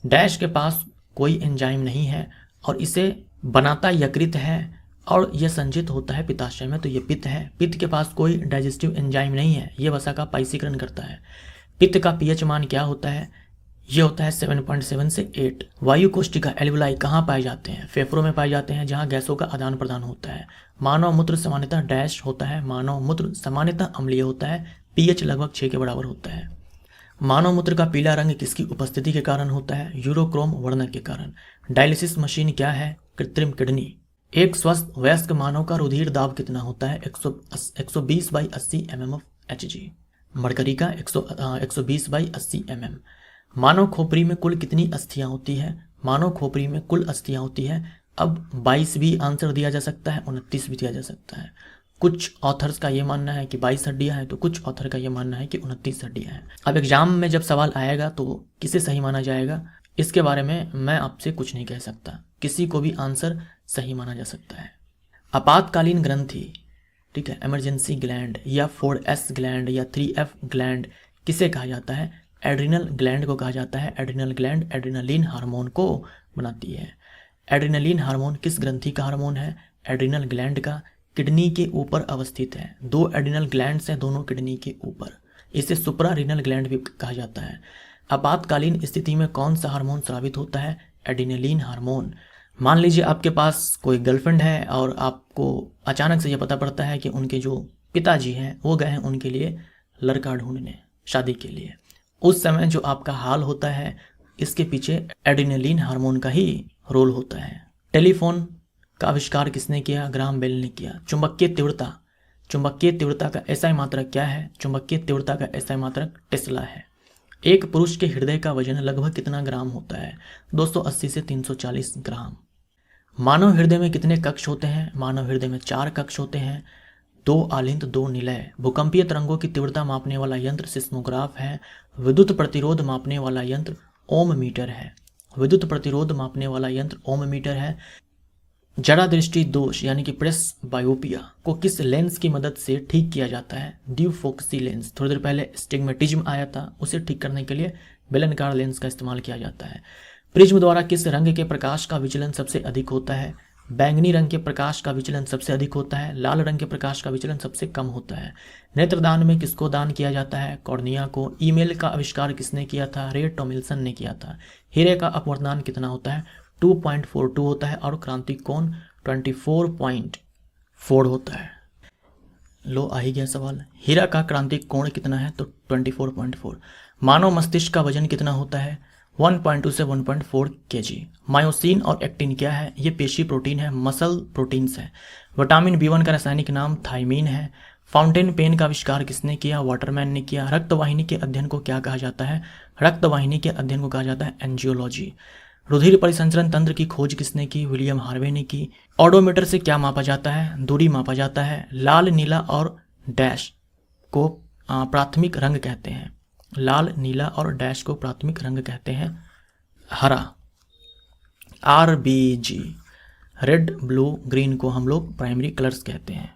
डैश के पास कोई एंजाइम नहीं है और इसे बनाता यकृत है और यह संचित होता है पित्ताशय में, तो ये पित्त है। पित्त के पास कोई डाइजेस्टिव एंजाइम नहीं है, ये वसा का पाइसीकरण करता है। पित्त का पीएच मान क्या होता है? ये होता है 7.7 से 8। वायु कोष्ठिका एल्वुलाई कहाँ पाए जाते हैं? फेफड़ों में पाए जाते हैं, जहाँ गैसों का आदान प्रदान होता है। मानव मूत्र सामान्यतः डैश होता है। मानव मूत्र सामान्यतः अम्लीय होता है। पीएच लगभग 6 के बराबर होता है। मानव मूत्र का पीला रंग किसकी उपस्थिति के कारण होता है? यूरोक्रोम वर्णक के कारण। डायलिसिस मशीन क्या है? कृत्रिम किडनी। एक स्वस्थ वयस्क मानव का रुधिर दाब कितना होता है? 120/80 mmHg। मरकरी का 120/80 mm। मानव खोपड़ी में कुल कितनी अस्थियां होती है? मानव खोपड़ी में कुल अस्थियां होती है। अब 22 भी आंसर दिया जा सकता है, 29 भी दिया जा सकता है। कुछ ऑथर्स का ये मानना है कि 22 हड्डियां हैं, तो कुछ ऑथर का ये मानना है कि 29 हड्डियां हैं। अब एग्जाम में जब सवाल आएगा तो किसे सही माना जाएगा, इसके बारे में मैं आपसे कुछ नहीं कह सकता। किसी को भी आंसर सही माना जा सकता है। आपातकालीन ग्रंथि, ठीक है, इमरजेंसी ग्लैंड या 4S ग्लैंड या 3F ग्लैंड किसे कहा जाता है? एड्रिनल ग्लैंड को कहा जाता है। एड्रिनल ग्लैंड एड्रिनलिन हार्मोन को बनाती है। एड्रिनलिन हार्मोन किस ग्रंथि का हार्मोन है? एड्रिनल ग्लैंड का। किडनी के ऊपर अवस्थित है। 2 एड्रिनल ग्लैंड्स हैं, दोनों किडनी के ऊपर। इसे सुप्रारीनल ग्लैंड भी कहा जाता है। आपातकालीन स्थिति में कौन सा हार्मोन स्रावित होता है? Adrenaline hormone. मान लीजिए आपके पास कोई गर्लफ्रेंड है और आपको अचानक से यह पता पड़ता है कि उनके जो पिताजी हैं वो गए हैं उनके लिए लड़का ढूंढने शादी के लिए। उस समय जो आपका हाल होता है, इसके पीछे एड्रिनलिन हार्मोन का ही रोल होता है। टेलीफोन का आविष्कार किसने किया? ग्राहम बेल ने किया। चुंबकीय तीव्रता का एसआई मात्रक क्या है? चुंबकीय तीव्रता का एसआई मात्रक टेस्ला है। एक पुरुष के हृदय का वजन लगभग कितना ग्राम होता है? 280 से 340 ग्राम। मानव हृदय में कितने कक्ष होते हैं? मानव हृदय में 4 कक्ष होते हैं, 2 आलिंद 2 निलय। भूकंपीय तरंगों की तीव्रता मापने वाला यंत्र सिस्मोग्राफ है। विद्युत प्रतिरोध मापने वाला यंत्र ओम मीटर है। विद्युत प्रतिरोध मापने वाला यंत्र ओम मीटर है। जड़ा दृष्टि दोष यानी कि प्रेस बायोपिया को किस लेंस की मदद से ठीक किया जाता है? ड्यूफोक्सी लेंस। थोड़ी देर पहले स्टिग्मेटिज्म आया था, उसे ठीक करने के लिए बेलनकार लेंस का इस्तेमाल किया जाता है। प्रिज्म द्वारा किस रंग के प्रकाश का विचलन सबसे अधिक होता है? बैंगनी रंग के प्रकाश का विचलन सबसे अधिक होता है। लाल रंग के प्रकाश का विचलन सबसे कम होता है। नेत्रदान में किसको दान किया जाता है? कॉर्निया को। ईमेल का आविष्कार किसने किया था? रे टॉमिल्सन ने किया था। हीरे का अपवर्तनांक कितना होता है? 2.42 होता है और क्रांतिक कोण 24.4 होता है। लो आ ही गया सवाल। हीरा का क्रांतिक कोण कितना है? तो 24.4। मानव मस्तिष्क का वजन कितना होता है? 1.2 से 1.4 kg। मायोसिन और एक्टिन क्या है? ये पेशी प्रोटीन है, मसल प्रोटीन्स है। विटामिन B1 का रासायनिक नाम थाइमीन है। फाउंटेन पेन का आविष्कार किसने किया? वाटरमैन ने किया। रक्तवाहिनी के अध्ययन को क्या कहा जाता है? रक्तवाहिनी के अध्ययन को कहा जाता है एंजियोलॉजी। रुधिर परिसंचरण तंत्र की खोज किसने की? विलियम हार्वे ने की। ऑडोमीटर से क्या मापा जाता है? दूरी मापा जाता है। लाल, नीला और डैश को प्राथमिक रंग कहते हैं। लाल, नीला और डैश को प्राथमिक रंग कहते हैं। हरा RBG, रेड, ब्लू, ग्रीन को हम लोग प्राइमरी कलर्स कहते हैं।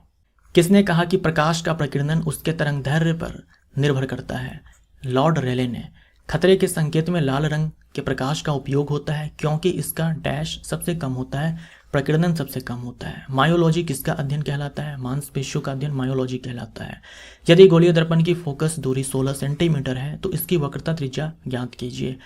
किसने कहा कि प्रकाश का प्रकीर्णन उसके तरंग दैर्घ्य पर निर्भर करता है? लॉर्ड रेले ने। खतरे के संकेत में लाल रंग के प्रकाश का उपयोग होता है क्योंकि इसका डैश सबसे कम होता है, प्रकीर्णन सबसे कम होता है। मायोलॉजी किसका अध्ययन कहलाता है? मांसपेशियों का अध्ययन मायोलॉजी कहलाता है। यदि गोलीय दर्पण की फोकस दूरी 16 सेंटीमीटर है तो इसकी वक्रता त्रिज्या ज्ञात कीजिए।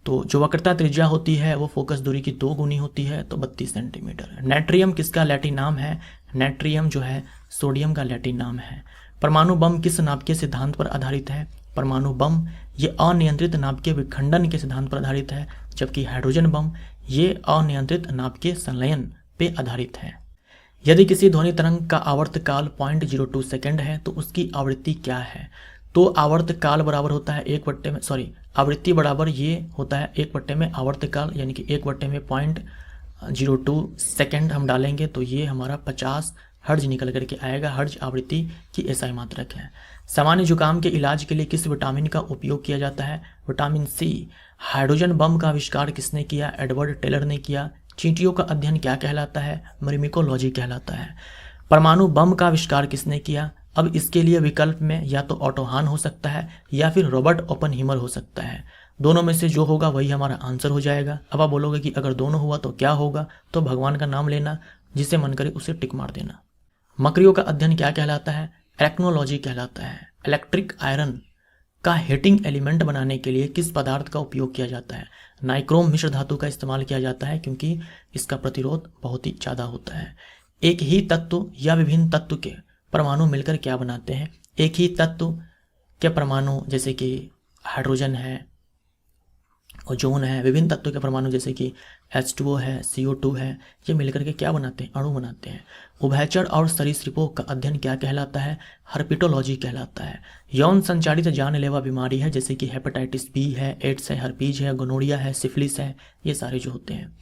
तो जो वक्रता त्रिज्या होती है वो फोकस दूरी की 2 गुनी होती है, तो 32 सेंटीमीटर। नाइट्रियम किसका लैटिन नाम है? नाइट्रियम जो है सोडियम का लैटिन नाम है। परमाणु बम किस नाभिकीय सिद्धांत पर आधारित है? परमाणु बम ये अनियंत्रित नाभिकीय विखंडन के सिद्धांत पर आधारित है, जबकि हाइड्रोजन बम ये अनियंत्रित नाभिकीय संलयन पे आधारित है। यदि किसी ध्वनि तरंग का आवर्त काल 0.02 सेकंड है तो उसकी आवृत्ति क्या है? तो आवर्त काल बराबर होता है आवृत्ति बराबर ये होता है 1 में आवर्त काल, यानी कि 1 में 0.02 सेकंड हम डालेंगे तो ये हमारा 50 हर्ज निकल करके आएगा। हर्ज आवृत्ति की एसआई मात्रक है। सामान्य जुकाम के इलाज के लिए किस विटामिन का उपयोग किया जाता है? Vitamin C। हाइड्रोजन बम का आविष्कार किसने किया? एडवर्ड टेलर ने किया। चींटियों का अध्ययन क्या कहलाता है? मिमिकोलॉजी कहलाता है। परमाणु बम का आविष्कार किसने किया? अब इसके लिए विकल्प में या तो ऑटो हान हो सकता है या फिर रॉबर्ट ओपनहीमर हो सकता है। दोनों में से जो होगा वही हमारा आंसर हो जाएगा। अब आप बोलोगे कि अगर दोनों हुआ तो क्या होगा? तो भगवान का नाम लेना, जिसे मन करे उसे टिक मार देना। मकड़ियों का अध्ययन क्या कहलाता है? एरेक्नोलॉजी कहलाता है। इलेक्ट्रिक आयरन का हीटिंग एलिमेंट बनाने के लिए किस पदार्थ का उपयोग किया जाता है? नाइक्रोम मिश्र धातु का इस्तेमाल किया जाता है क्योंकि इसका प्रतिरोध बहुत ही ज़्यादा होता है। एक ही तत्व या विभिन्न तत्व के परमाणु मिलकर क्या बनाते हैं? एक ही तत्व के परमाणु जैसे कि हाइड्रोजन है, ओजोन है, विभिन्न तत्वों के परमाणु जैसे कि H2O है, CO2 है, ये मिलकर के क्या बनाते हैं? अणु बनाते हैं। उभयचर और सरीसृपों का अध्ययन क्या कहलाता है? हर्पिटोलॉजी कहलाता है। यौन संचारित जानलेवा बीमारी है जैसे कि हेपेटाइटिस बी है, एड्स है, हर्पीज है, गोनोरिया है, सिफिलिस है, ये सारे जो होते हैं।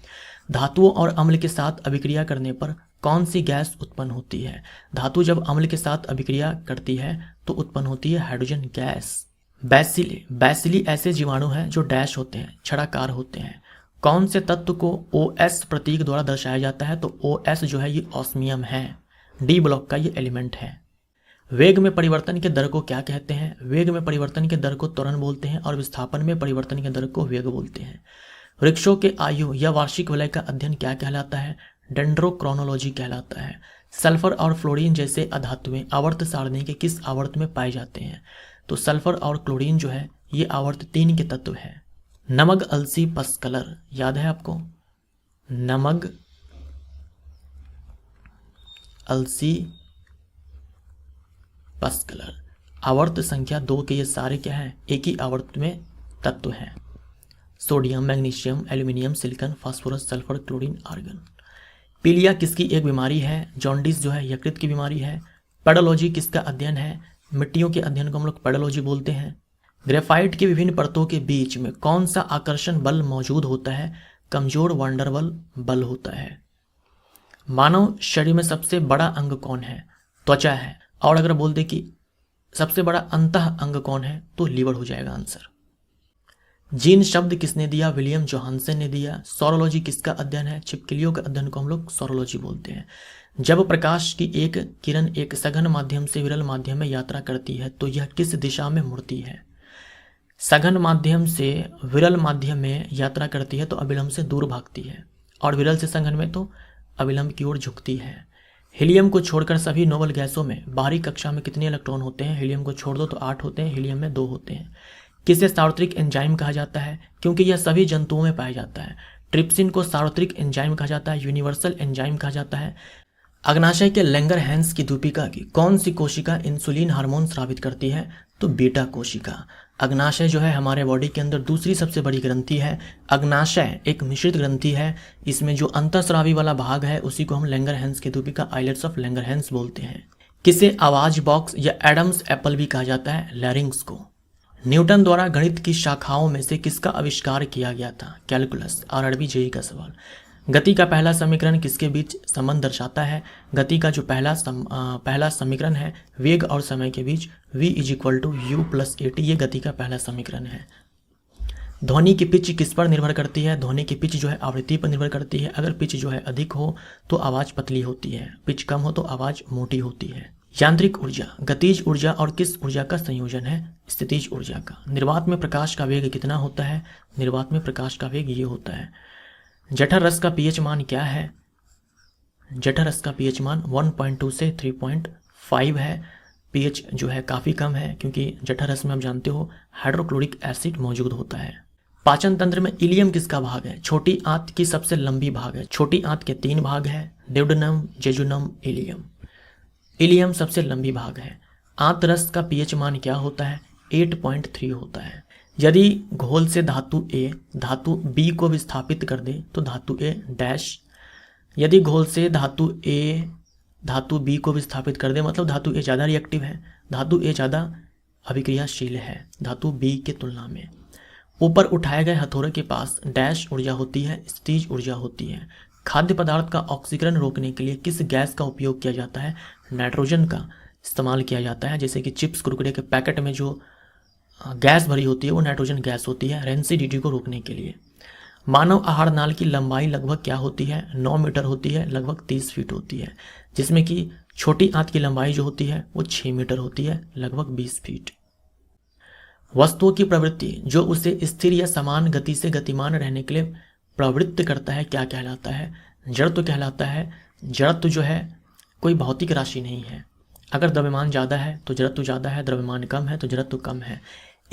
धातुओं और अम्ल के साथ अभिक्रिया करने पर कौन सी गैस उत्पन्न होती है? धातु जब अम्ल के साथ अभिक्रिया करती है तो उत्पन्न होती है हाइड्रोजन गैस। बैसिली ऐसे जीवाणु हैं जो डैश होते हैं, छड़ाकार होते हैं। कौन से तत्व को OS प्रतीक द्वारा दर्शाया जाता है? तो OS जो है ये ऑस्मियम है, डी ब्लॉक का ये एलिमेंट है। वेग में परिवर्तन के दर को क्या कहते हैं? वेग में परिवर्तन के दर को त्वरण बोलते हैं और विस्थापन में परिवर्तन के दर को वेग बोलते हैं। वृक्षों के आयु या वार्षिक वलय का अध्ययन क्या कहलाता है? डेंड्रोक्रोनोलॉजी कहलाता है। सल्फर और फ्लोरीन जैसे अधातुएं आवर्त सारणी के किस आवर्त में पाए जाते हैं? तो सल्फर और क्लोरीन जो है ये आवर्त 3 के तत्व है। नमक, अलसी, पसकलर याद है आपको? नमक, अलसी, पसकलर आवर्त संख्या 2 के ये सारे क्या है? एक ही आवर्त में तत्व हैं। Sodium, magnesium, aluminium, silicon, phosphorus, sulphur, chlorine, argon. पीलिया किसकी एक बीमारी है? जॉन्डिस जो है यकृत की बीमारी है। पेडोलॉजी किसका अध्ययन है? मिट्टियों के अध्ययन को हम लोग पेडोलॉजी बोलते हैं। ग्रेफाइट की विभिन्न परतों के बीच में कौन सा आकर्षण बल मौजूद होता है? कमजोर वांडरवल बल होता है। मानव शरीर में सबसे बड़ा अंग कौन है? त्वचा है। और अगर बोल दे कि सबसे बड़ा अंतः अंग कौन है तो लीवर हो जाएगा आंसर। जीन शब्द किसने दिया? विलियम जोहानसन ने दिया। सौरोलॉजी किसका अध्ययन है? छिपकलियों के अध्ययन को हम लोग सौरोलॉजी बोलते हैं। जब प्रकाश की एक किरण एक सघन माध्यम से विरल माध्यम में यात्रा करती है तो यह किस दिशा में मुड़ती है? सघन माध्यम से विरल माध्यम में यात्रा करती है तो अविलंब से दूर भागती है, और विरल से सघन में तो अविलंब की ओर झुकती है। हीलियम को छोड़कर सभी नोबल गैसों में बाहरी कक्षा में कितने इलेक्ट्रॉन होते हैं? हीलियम को छोड़ दो तो 8 होते हैं, हीलियम में 2 होते हैं। किसे सार्वत्रिक एंजाइम कहा जाता है? क्योंकि यह सभी जंतुओं में पाया जाता है। ट्रिप्सिन को सार्वत्रिक एंजाइम कहा जाता है, यूनिवर्सल एंजाइम कहा जाता है। अग्नाशय के लैंगरहैंस की दूपिका की कौन सी कोशिका इंसुलिन हार्मोन स्रावित करती है? तो बीटा कोशिका। अग्नाशय जो है हमारे बॉडी के अंदर दूसरी सबसे बड़ी ग्रंथि है। अग्नाशय एक मिश्रित ग्रंथि है, इसमें जो अंतःस्रावी वाला भाग है उसी को हम लैंगरहैंस की दूपिका, आइलेट्स ऑफ लैंगरहैंस बोलते हैं। किसे आवाज बॉक्स या एडम्स एप्पल भी कहा जाता है? लैरिंक्स को। न्यूटन द्वारा गणित की शाखाओं में से किसका आविष्कार किया गया था? कैलकुलस। RRB JEE का सवाल। गति का पहला समीकरण किसके बीच संबंध दर्शाता है? गति का जो पहला समीकरण है वेग और समय के बीच, v = u + at, ये गति का पहला समीकरण है। ध्वनि की पिच किस पर निर्भर करती है? ध्वनि की पिच जो है आवृत्ति पर निर्भर करती है। अगर पिच जो है अधिक हो तो आवाज पतली होती है, पिच कम हो तो आवाज मोटी होती है। यांत्रिक ऊर्जा गतिज ऊर्जा और किस ऊर्जा का संयोजन है? स्थितिज ऊर्जा का। निर्वात में प्रकाश का वेग कितना होता है? निर्वात में प्रकाश का वेग ये होता है। जठर रस का pH मान क्या है? जठर रस का pH मान 1.2 से 3.5 है। pH जो है काफ़ी कम है क्योंकि जठर रस में आप जानते हो हाइड्रोक्लोरिक एसिड मौजूद होता है। पाचन तंत्र में इलियम किसका भाग है? छोटी आंत की सबसे लंबी भाग है। छोटी आंत के 3 भाग हैं, ड्यूडेनम, जेजुनम, इलियम। इलियम सबसे लंबी भाग है। आंत रस का pH मान क्या होता है? 8.3 होता है। यदि घोल से धातु A धातु B को विस्थापित कर दे तो धातु A डैश। यदि घोल से धातु A धातु B को विस्थापित कर दे मतलब धातु A ज़्यादा रिएक्टिव है, धातु A ज़्यादा अभिक्रियाशील है धातु B के तुलना में। ऊपर उठाए गए हथौड़े के पास डैश ऊर्जा होती है, स्थितिज ऊर्जा होती है। खाद्य पदार्थ का ऑक्सीकरण रोकने के लिए किस गैस का उपयोग किया जाता है? नाइट्रोजन का इस्तेमाल किया जाता है। जैसे कि चिप्स कुरकुरे के पैकेट में जो गैस भरी होती है वो नाइट्रोजन गैस होती है, रेंसिडिटी को रोकने के लिए। मानव आहार नाल की लंबाई लगभग क्या होती है? 9 मीटर होती है, लगभग 30 फीट होती है, जिसमें कि छोटी आंत की लंबाई जो होती है वो 6 मीटर होती है, लगभग 20 फीट। वस्तुओं की प्रवृत्ति जो उसे स्थिर या समान गति से गतिमान रहने के लिए प्रवृत्त करता है क्या कहलाता है? जड़त्व कहलाता है। जड़त्व जो है कोई भौतिक राशि नहीं है। अगर द्रव्यमान ज़्यादा है तो जड़त्व ज़्यादा है, द्रव्यमान कम है तो जड़त्व कम है।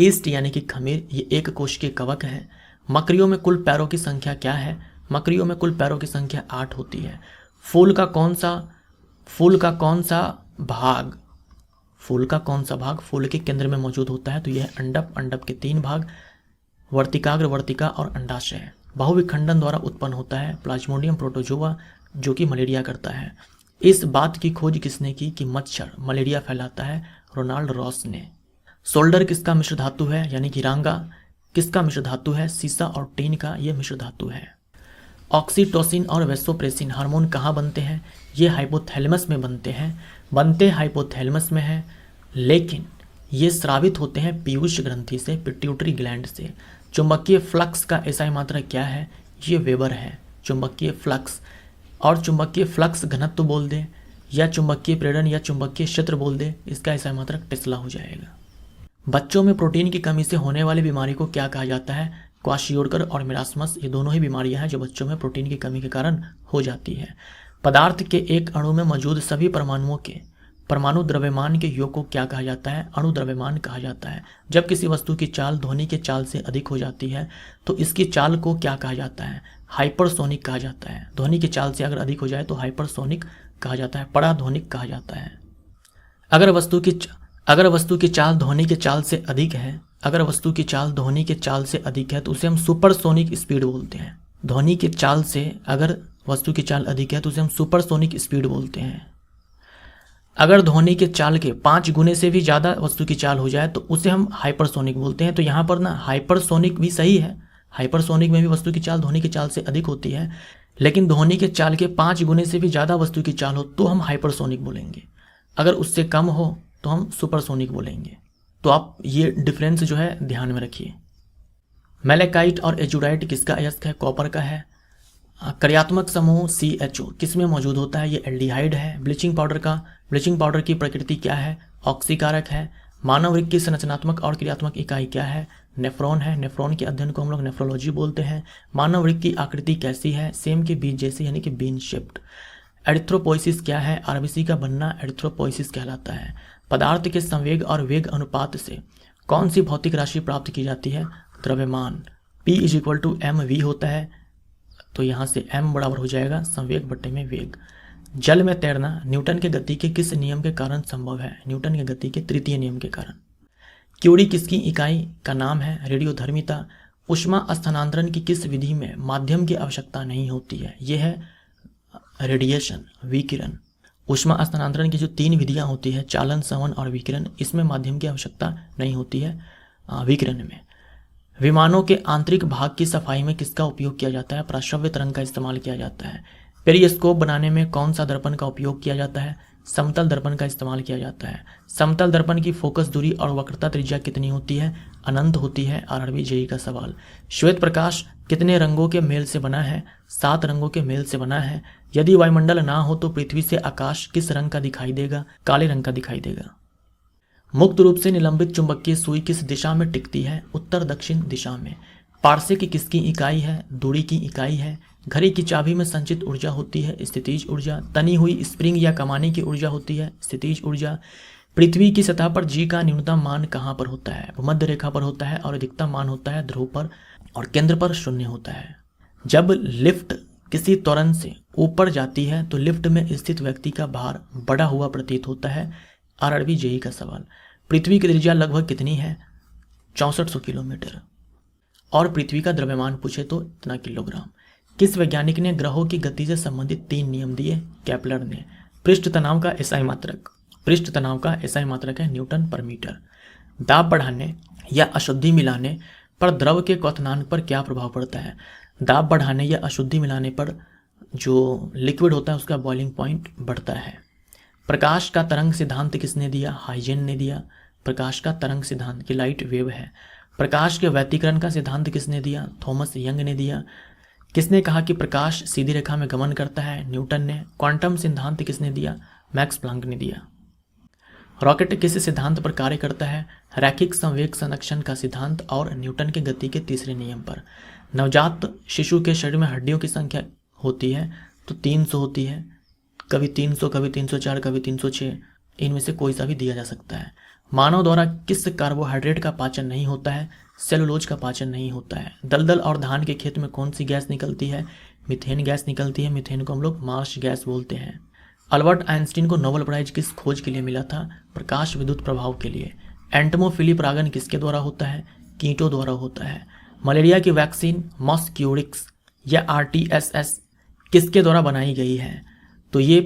ईस्ट यानी कि खमीर, ये एक कोशिकीय कवक है। मकड़ियों में कुल पैरों की संख्या क्या है? मकड़ियों में कुल पैरों की संख्या 8 होती है। फूल का कौन सा भाग फूल के केंद्र में मौजूद होता है? तो यह अंडप, अंडप के 3 भाग, वर्तिकाग्र, वर्तिका और अंडाशय। बहुविखंडन द्वारा उत्पन्न होता है प्लाज्मोडियम प्रोटोजोआ, जो कि मलेरिया करता है। इस बात की खोज किसने की कि मच्छर मलेरिया फैलाता है? रोनाल्ड रॉस ने। सोल्डर किसका मिश्र धातु है? यानी कि रांगा किसका मिश्र धातु है? सीसा और टीन का यह मिश्र धातु है। ऑक्सीटोसिन और वेसोप्रेसिन हार्मोन कहाँ बनते हैं? ये हाइपोथैलेमस में बनते हाइपोथैलेमस में है, लेकिन ये स्रावित होते हैं पीयूष ग्रंथि से, पिट्यूटरी ग्लैंड से। चुंबकीय फ्लक्स का एसआई मात्रक क्या है? ये वेबर है। चुंबकीय फ्लक्स, और चुंबकीय फ्लक्स घनत्व बोल दे या चुंबकीय प्रेरण या चुंबकीय क्षेत्र बोल दे, इसका एसआई मात्रक टेस्ला हो जाएगा। बच्चों में प्रोटीन की कमी से होने वाली बीमारी को क्या कहा जाता है? क्वाशियोर्कर और मिरास्मस, ये दोनों ही बीमारियां हैं जो बच्चों में प्रोटीन की कमी के कारण हो जाती है। पदार्थ के एक अणु में मौजूद सभी परमाणुओं के परमाणु द्रव्यमान के योग को क्या कहा जाता है? अणु द्रव्यमान कहा जाता है। जब किसी वस्तु की चाल ध्वनि के चाल से अधिक हो जाती है तो इसकी चाल को क्या कहा जाता है? हाइपरसोनिक कहा जाता है। ध्वनि की चाल से अगर अधिक हो जाए तो हाइपरसोनिक कहा जाता है, पराध्वनिक कहा जाता है। अगर वस्तु की चाल ध्वनि के चाल से अधिक है, तो उसे हम सुपरसोनिक स्पीड बोलते हैं। ध्वनि की चाल से अगर वस्तु की चाल अधिक है तो उसे हम सुपरसोनिक स्पीड बोलते हैं। अगर ध्वनि के चाल के 5 गुने से भी ज़्यादा वस्तु की चाल हो जाए तो उसे हम हाइपरसोनिक बोलते हैं। तो यहाँ पर ना हाइपरसोनिक भी सही है, हाइपरसोनिक में भी वस्तु की चाल ध्वनि की चाल से अधिक होती है, लेकिन ध्वनि के चाल के 5 गुने से भी ज़्यादा वस्तु की चाल हो तो हम हाइपरसोनिक बोलेंगे। अगर उससे कम हो तो हम सुपरसोनिक बोलेंगे। तो आप ये डिफरेंस जो है ध्यान में रखिए। मैलेकाइट और एजुराइट किसका अयस्क है? कॉपर का है। कार्यात्मक समूह CHO किस में मौजूद होता है? ये एल्डिहाइड है। ब्लीचिंग पाउडर की प्रकृति क्या है? ऑक्सीकारक है। मानव वृक्क की संरचनात्मक और क्रियात्मक इकाई क्या है? नेफ्रॉन है। नेफ्रॉन के अध्ययन को हम लोग नेफ्रोलॉजी बोलते हैं। मानव वृक्क की आकृति कैसी है? सेम के बीज जैसी, यानी कि बीन शेप्ड। एरिथ्रोपोइसिस क्या है? RBC का बनना एरिथ्रोपोइसिस कहलाता है। पदार्थ के संवेग और वेग अनुपात से कौन सी भौतिक राशि प्राप्त की जाती है? द्रव्यमान। P = mv होता है, तो यहाँ से m बराबर हो जाएगा संवेग बट्टे में वेग। जल में तैरना न्यूटन के गति के किस नियम के कारण संभव है? न्यूटन के गति के तृतीय नियम के कारण। क्यूरी किसकी इकाई का नाम है? रेडियोधर्मिता। ऊष्मा स्थानांतरण की किस विधि में माध्यम की आवश्यकता नहीं होती है? यह है रेडिएशन, विकिरण। ऊष्मा स्थानांतरण की जो 3 विधियां होती है, चालन, संवहन और विकिरण, इसमें माध्यम की आवश्यकता नहीं होती है विकिरण में। विमानों के आंतरिक भाग की सफाई में किसका उपयोग किया जाता है? प्राश्रव्य तरंग का इस्तेमाल किया जाता है। पेरिस्कोप बनाने में कौन सा दर्पण का उपयोग किया जाता है? समतल दर्पण का इस्तेमाल किया जाता है। समतल दर्पण की फोकस दूरी और वक्रता त्रिज्या कितनी होती है? अनंत होती है। RRB JEE का सवाल। श्वेत प्रकाश कितने रंगों के मेल से बना है? 7 रंगों के मेल से बना है। यदि वायुमंडल ना हो तो पृथ्वी से आकाश किस रंग का दिखाई देगा? काले रंग का दिखाई देगा। मुक्त रूप से निलंबित चुंबकीय सुई किस दिशा में टिकती है? उत्तर दक्षिण दिशा में। पार्सेक किसकी इकाई है? दूरी की इकाई है। घड़ी की चाबी में संचित ऊर्जा होती है स्थितिज ऊर्जा। तनी हुई स्प्रिंग या कमाने की ऊर्जा होती है स्थितिज ऊर्जा। पृथ्वी की सतह पर G का न्यूनतम मान कहाँ पर होता है? भूमध्य रेखा पर होता है, और अधिकतम मान होता है ध्रुव पर, और केंद्र पर 0 होता है। जब लिफ्ट किसी त्वरण से ऊपर जाती है तो लिफ्ट में स्थित व्यक्ति का भार बढ़ा हुआ प्रतीत होता है। RRB JEE का सवाल। पृथ्वी की त्रिज्या लगभग कितनी है? 6400 किलोमीटर। और पृथ्वी का द्रव्यमान पूछे तो इतना किलोग्राम। किस वैज्ञानिक ने ग्रहों की गति से संबंधित 3 नियम दिए? केपलर ने। पृष्ठ तनाव का SI मात्रक है न्यूटन पर मीटर। दाब बढ़ाने या अशुद्धि मिलाने पर द्रव के क्वथनांक पर क्या प्रभाव पड़ता है? दाब बढ़ाने या अशुद्धि मिलाने पर जो लिक्विड होता है उसका बॉइलिंग पॉइंट बढ़ता है। प्रकाश का तरंग सिद्धांत किसने दिया? हाइजेन ने दिया। प्रकाश का तरंग सिद्धांत की लाइट वेव है। प्रकाश के व्यतिकरण का सिद्धांत किसने दिया? थॉमस यंग ने दिया। किसने कहा कि प्रकाश सीधी रेखा में गमन करता है? न्यूटन ने। क्वांटम सिद्धांत किसने दिया? मैक्स प्लांक ने दिया। रॉकेट किस सिद्धांत पर कार्य करता है? रैखिक संवेग संरक्षण का सिद्धांत और न्यूटन के गति के तीसरे नियम पर। नवजात शिशु के शरीर में हड्डियों की संख्या होती है तो 300 होती है, कभी 300, कभी 304, कभी 306, इनमें से कोई सा भी दिया जा सकता है। मानव द्वारा किस कार्बोहाइड्रेट का पाचन नहीं होता है? सेलुलोज का पाचन नहीं होता है। दलदल और धान के खेत में कौन सी गैस निकलती है? मीथेन गैस निकलती है। मीथेन को हम लोग मार्श गैस बोलते हैं। अल्बर्ट आइंस्टीन को नोबेल प्राइज किस खोज के लिए मिला था? प्रकाश विद्युत प्रभाव के लिए। एंटमोफिली परागन किसके द्वारा होता है? कीटों द्वारा होता है। मलेरिया की वैक्सीन मॉस्क्यूरिक्स या RTSS किसके द्वारा बनाई गई है? तो ये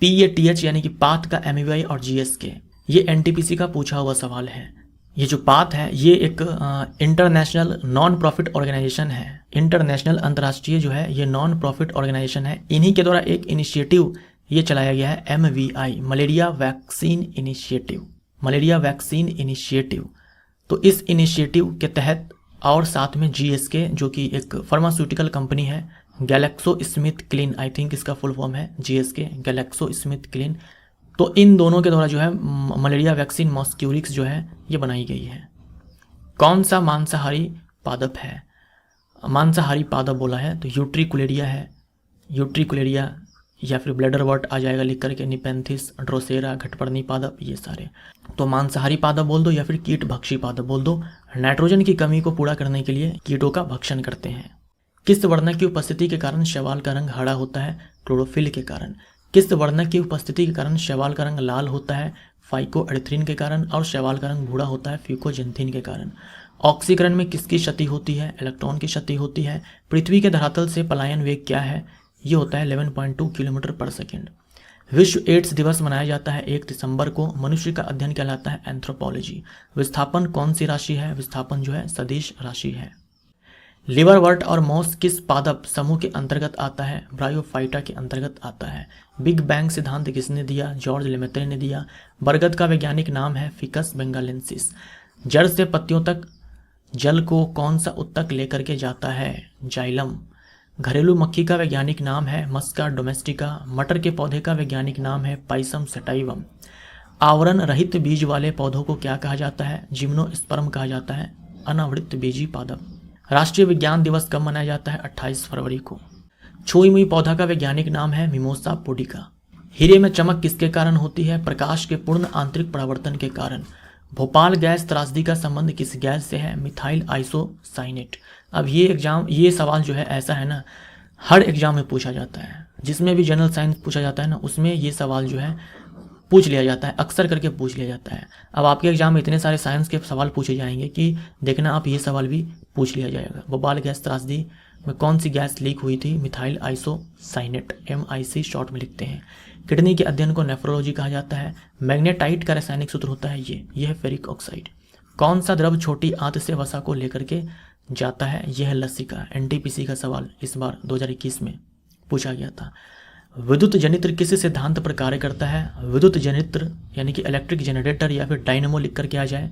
PATH यानी कि पाथ का MEI और GSK, ये NTPC का पूछा हुआ सवाल है। ये जो पाथ है ये एक इंटरनेशनल नॉन प्रॉफिट ऑर्गेनाइजेशन है। इंटरनेशनल अंतर्राष्ट्रीय जो है ये नॉन प्रॉफिट ऑर्गेनाइजेशन है। इन्हीं के द्वारा एक इनिशिएटिव ये चलाया गया है, MVI, malaria vaccine initiative. Malaria vaccine initiative. तो इस इनिशिएटिव के तहत और साथ में GSK जो कि एक फार्मास्यूटिकल कंपनी है, Glaxo Smith clean, I think इसका फुल फॉर्म है GSK, गैलेक्सो स्मिथ क्लीन। तो इन दोनों के द्वारा जो है मलेरिया वैक्सीन मॉस्क्यूरिक्स जो है ये बनाई गई है। कौन सा मांसाहारी पादप है? मांसाहारी पादप बोला है तो यूट्रिकुलेरिया है। यूट्रिकुलेरिया या फिर ब्लैडरवर्ट आ जाएगा लिख करके, निपेंथिस, ड्रोसेरा, घटपर्णी पादप, ये सारे। तो मांसाहारी पादप बोल दो या फिर कीट भक्षी पादप बोल दो। नाइट्रोजन की कमी को पूरा करने के लिए कीटों का भक्षण करते हैं। किस वर्णक की उपस्थिति के कारण शैवाल का रंग हरा होता है? क्लोरोफिल के कारण। किस वर्णक की उपस्थिति के कारण शैवाल का रंग लाल होता है? फाइकोएरिथ्रिन के कारण। और शैवाल का रंग भूरा होता है फ्यूकोजेंथिन के कारण। ऑक्सीकरण में किसकी क्षति होती है? इलेक्ट्रॉन की क्षति होती है। पृथ्वी के धरातल से पलायन वेग क्या है? ये होता है 11.2 किलोमीटर पर सेकेंड। विश्व एड्स दिवस मनाया जाता है 1 दिसंबर को। मनुष्य का अध्ययन कहलाता है एंथ्रोपोलॉजी। विस्थापन कौन सी राशि है? विस्थापन जो है सदिश राशि है। लिवरवर्ट और मॉस किस पादप समूह के अंतर्गत आता है? ब्रायोफाइटा के अंतर्गत आता है। बिग बैंग सिद्धांत किसने दिया? जॉर्ज लेमेत्रे ने दिया। बरगद का वैज्ञानिक नाम है फिकस बेंगालेंसिस। जड़ से पत्तियों तक जल को कौन सा उत्तक लेकर के जाता है? जाइलम। घरेलू मक्खी का वैज्ञानिक नाम है मस्का डोमेस्टिका। मटर के पौधे का वैज्ञानिक नाम है पाइसम सटाइवम। आवरण रहित बीज वाले पौधों को क्या कहा जाता है? जिम्नोस्पर्म कहा जाता है। अनावृत बीजी पादप। राष्ट्रीय विज्ञान दिवस कब मनाया जाता है? 28 फरवरी को। छुई मुई पौधा का वैज्ञानिक नाम है मिमोसा पुडिका। हीरे में चमक किसके कारण होती है? प्रकाश के पूर्ण आंतरिक परावर्तन के कारण। भोपाल गैस त्रासदी का संबंध किस गैस से है? Methyl isocyanate. अब ये सवाल जो है ऐसा है ना, हर एग्जाम में पूछा जाता है। जिसमें भी जनरल साइंस पूछा जाता है ना, उसमें ये सवाल जो है पूछ लिया जाता है, अक्सर करके पूछ लिया जाता है। अब आपके एग्जाम में इतने सारे साइंस के सवाल पूछे जाएंगे कि देखना आप ये सवाल भी पूछ लिया जाएगा। भोपाल गैस त्रासदी में कौन सी गैस लीक हुई थी? मिथाइल आइसोसाइनेट, MIC शॉर्ट में लिखते हैं। किडनी के अध्ययन को नेफ्रोलॉजी कहा जाता है। मैग्नेटाइट का रासायनिक सूत्र होता है यह है फेरिक ऑक्साइड। कौन सा द्रव छोटी आंत से वसा को लेकर के जाता है? यह है लसिका। NTPC का सवाल इस बार 2021 में पूछा गया था। विद्युत जनित्र किस सिद्धांत पर कार्य करता है? विद्युत जनित्र यानी कि इलेक्ट्रिक जनरेटर या फिर डायनेमो लिख करके आ जाए,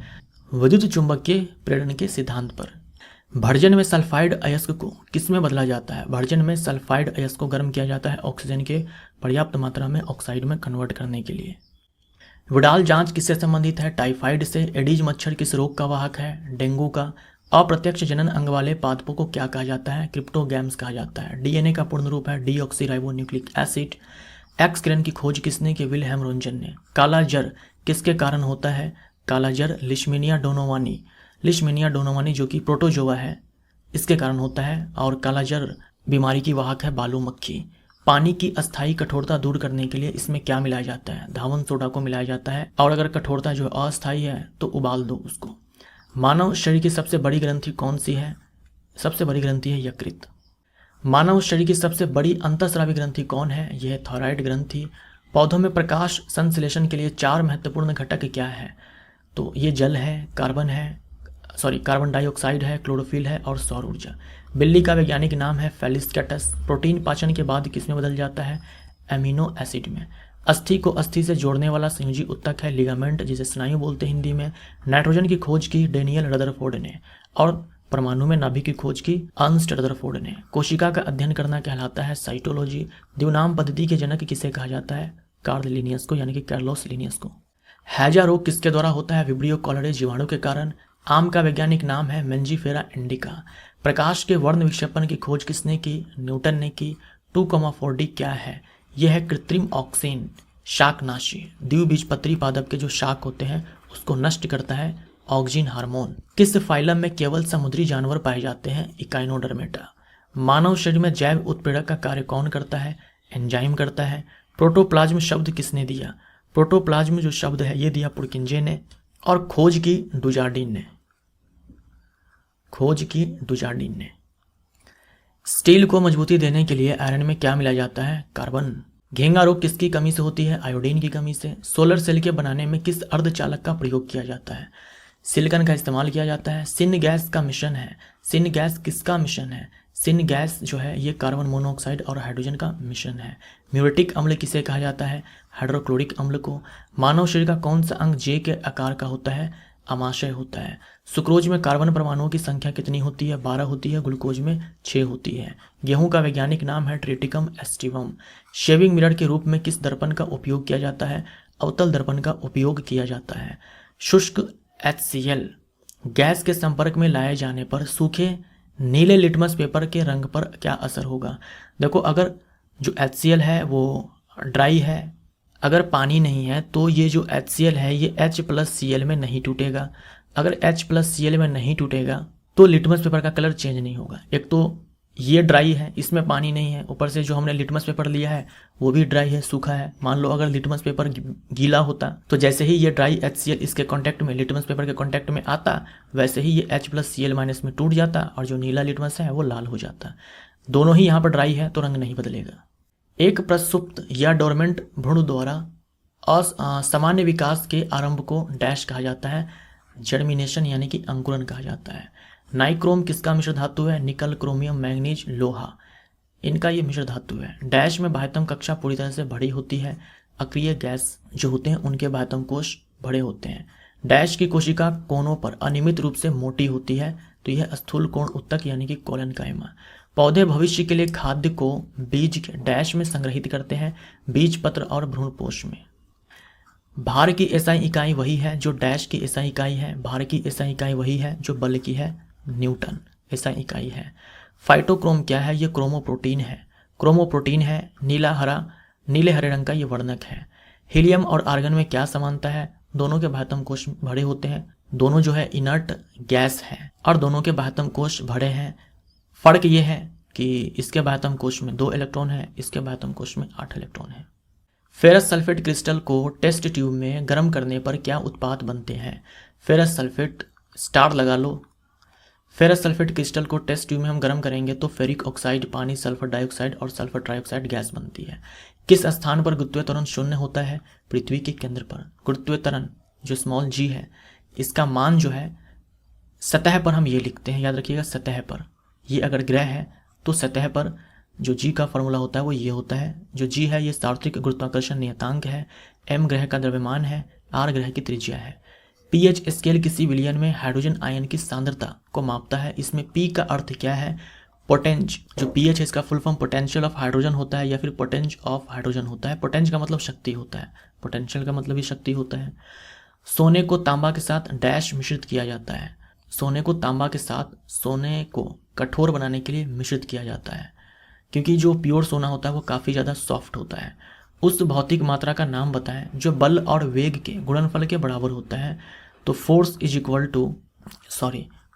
विद्युत चुंबकीय प्रेरण के सिद्धांत पर। भर्जन में सल्फाइड अयस्क को किस में बदला जाता है? भर्जन में सल्फाइड अयस्क को गर्म किया जाता है ऑक्सीजन के पर्याप्त मात्रा में ऑक्साइड में कन्वर्ट करने के लिए। विडाल जांच किससे संबंधित है? टाइफाइड से। एडीज मच्छर किस रोग का वाहक है? डेंगू का। अप्रत्यक्ष जनन अंग वाले पादपों को क्या कहा जाता है? क्रिप्टोगैम्स कहा जाता है। DNA का पूर्ण रूप है डीऑक्सीराइबोन्यूक्लिक एसिड। एक्स किरण की खोज किसने की? विल्हेम रोंटगन ने। काला जर किसके कारण होता है? काला जर लिशमीनिया डोनोवानी। लिशमीनिया डोनोवानी जो कि प्रोटोजोआ है, इसके कारण होता है। और काला जर बीमारी की वाहक है बालू मक्खी। पानी की अस्थायी कठोरता दूर करने के लिए इसमें क्या मिलाया जाता है? धावन सोडा को मिलाया जाता है। और अगर कठोरता जो अस्थायी है तो उबाल दो उसको। मानव शरीर की सबसे बड़ी ग्रंथि कौन सी है? सबसे बड़ी ग्रंथि है यकृत। मानव शरीर की सबसे बड़ी अंतःस्रावी ग्रंथि कौन है? यह है थायराइड ग्रंथि। पौधों में प्रकाश संश्लेषण के लिए 4 महत्वपूर्ण घटक क्या है? तो ये जल है, कार्बन डाइऑक्साइड है, क्लोरोफिल है और सौर ऊर्जा। बिल्ली का वैज्ञानिक नाम है फेलिस्कैटस। प्रोटीन पाचन के बाद किसमें बदल जाता है? एमिनो एसिड में। अस्थि को अस्थि से जोड़ने वाला संयोजी उत्तक है लिगामेंट, जिसे स्नायु बोलते हैं हिंदी में। नाइट्रोजन की खोज की डेनियल रदरफोर्ड ने। और परमाणु में नाभिक की खोज की अर्नस्ट रदरफोर्ड ने। कोशिका का अध्ययन करना कहलाता है साइटोलॉजी। द्विनाम पद्धति के जनक किसे कहा जाता है? कार्ल लिनियस को, यानी कि कार्लोस लिनियस को। हैजा रोग किसके द्वारा होता है? विब्रियो कॉलरे जीवाणु के कारण। आम का वैज्ञानिक नाम है मेंजीफेरा इंडिका। प्रकाश के वर्ण विक्षेपण की खोज किसने की? न्यूटन ने की। 2,4D क्या है? यह है कृत्रिम ऑक्सीन, शाकनाशी। द्विबीजपत्री पादप के जो शाक होते हैं उसको नष्ट करता है ऑक्सिन हार्मोन। किस फाइलम में केवल समुद्री जानवर पाए जाते हैं? इकाइनोडर्मेटा। मानव शरीर में जैव उत्प्रेरक का कार्य कौन करता है? एंजाइम करता है। प्रोटोप्लाज्म शब्द किसने दिया? प्रोटोप्लाज्म जो शब्द है ये दिया पुरकिंजे ने, और खोज की डुजार्डिन ने। खोज की डुजार्डिन ने। स्टील को मजबूती देने के लिए आयरन में क्या मिलाया जाता है? कार्बन। घेंगा रोग किसकी कमी से होती है? आयोडीन की कमी से। सोलर सेल के बनाने में किस अर्धचालक का प्रयोग किया जाता है? सिलिकॉन का इस्तेमाल किया जाता है। सिन गैस का मिश्रण है। सिन गैस किसका मिश्रण है? सिन गैस जो है ये कार्बन मोनोऑक्साइड और हाइड्रोजन का मिश्रण है। म्यूरेटिक अम्ल किसे कहा जाता है? हाइड्रोक्लोरिक अम्ल को। मानव शरीर का कौन सा अंग जे के आकार का होता है? अमाशय होता है। सुक्रोज में कार्बन परमाणुओं की संख्या कितनी होती है? 12 होती है। ग्लूकोज में 6 होती है। गेहूं का वैज्ञानिक नाम है ट्रिटिकम एस्टिवम। शेविंग मिरर के रूप में किस दर्पण का उपयोग किया जाता है? अवतल दर्पण का उपयोग किया जाता है। शुष्क HCl गैस के संपर्क में लाए जाने पर सूखे नीले लिटमस पेपर के रंग पर क्या असर होगा? देखो, अगर जो HCl है वो ड्राई है, अगर पानी नहीं है तो ये जो HCl है ये H+Cl में नहीं टूटेगा। अगर H+Cl में नहीं टूटेगा तो लिटमस पेपर का कलर चेंज नहीं होगा। एक तो ये ड्राई है, इसमें पानी नहीं है, ऊपर से जो हमने लिटमस पेपर लिया है वो भी ड्राई है, सूखा है। मान लो अगर लिटमस पेपर गीला होता तो जैसे ही ये ड्राई HCl इसके कांटेक्ट में, लिटमस पेपर के कांटेक्ट में आता, वैसे ही ये H+Cl- में टूट जाता और जो नीला लिटमस है वो लाल हो जाता। दोनों ही यहाँ पर ड्राई है तो रंग नहीं बदलेगा। एक प्रसुप्त या डोरमेंट भ्रूण द्वारा सामान्य विकास के आरंभ को डैश कहा जाता है? जर्मिनेशन यानी कि अंकुरन कहा जाता है। नाइक्रोम किसका मिश्र धातु है? निकल, क्रोमियम, मैंगनीज, लोहा, इनका ये मिश्र धातु है। डैश में बाह्यतम कक्षा पूरी तरह से भरी होती है। अक्रिय गैस जो होते हैं उनके बाह्यतम कोश बड़े होते हैं। डैश की कोशिका कोनों पर अनियमित रूप से मोटी होती है, तो यह स्थूल कोण उत्तक यानी कि कोलन कायमा। पौधे भविष्य के लिए खाद्य को बीज के डैश में संग्रहित करते हैं? बीज पत्र और भ्रूणपोष में। भार की एसआई इकाई वही है जो डैश की एसआई इकाई है। भार की एसआई इकाई वही है जो बल की है, न्यूटन एसआई इकाई है। फाइटोक्रोम क्या है? ये क्रोमोप्रोटीन है। क्रोमोप्रोटीन है, नीले हरे रंग का ये वर्णक है। हीलियम और आर्गन में क्या समानता है? दोनों के बाह्यतम कोश भरे होते हैं। दोनों जो है इनर्ट गैस है और दोनों के बाह्यतम कोश भरे हैं। फर्क ये है कि इसके बाह्यतम कोश में 2 इलेक्ट्रॉन है, इसके बाह्यतम कोश में 8 इलेक्ट्रॉन है। फेरस सल्फेट क्रिस्टल को टेस्ट ट्यूब में गर्म करने पर क्या उत्पाद बनते हैं? फेरस सल्फेट, स्टार लगा लो। फेरस सल्फेट क्रिस्टल को टेस्ट ट्यूब में हम गर्म करेंगे तो फेरिक ऑक्साइड, पानी, सल्फर डाइऑक्साइड और सल्फर ट्राइऑक्साइड गैस बनती है। किस स्थान पर गुरुत्वीय त्वरण शून्य होता है? पृथ्वी के केंद्र पर। गुरुत्वीय त्वरण जो स्मॉल g है इसका मान जो है सतह पर हम ये लिखते हैं, याद रखिएगा सतह पर। ये अगर ग्रह है तो सतह पर जो g का फॉर्मूला होता है वो ये होता है। जो g है ये सार्वत्रिक गुरुत्वाकर्षण नियतांक है। m ग्रह का द्रव्यमान है, r ग्रह की त्रिज्या है। pH स्केल किसी विलयन में हाइड्रोजन आयन की सांद्रता को मापता है। इसमें p का अर्थ क्या है? पोटेंज। जो pH है इसका full form potential of hydrogen होता है या फिर पोटेंज ऑफ हाइड्रोजन होता है। पोटेंज का मतलब शक्ति होता है, पोटेंशियल का मतलब ही शक्ति होता है। सोने को तांबा के साथ डैश मिश्रित किया जाता है? सोने को तांबा के साथ सोने को कठोर बनाने के लिए मिश्रित किया जाता है, क्योंकि जो प्योर सोना होता है वो काफ़ी ज़्यादा सॉफ्ट होता है। उस भौतिक मात्रा का नाम बताएं जो बल और वेग के गुणनफल के बराबर होता है। तो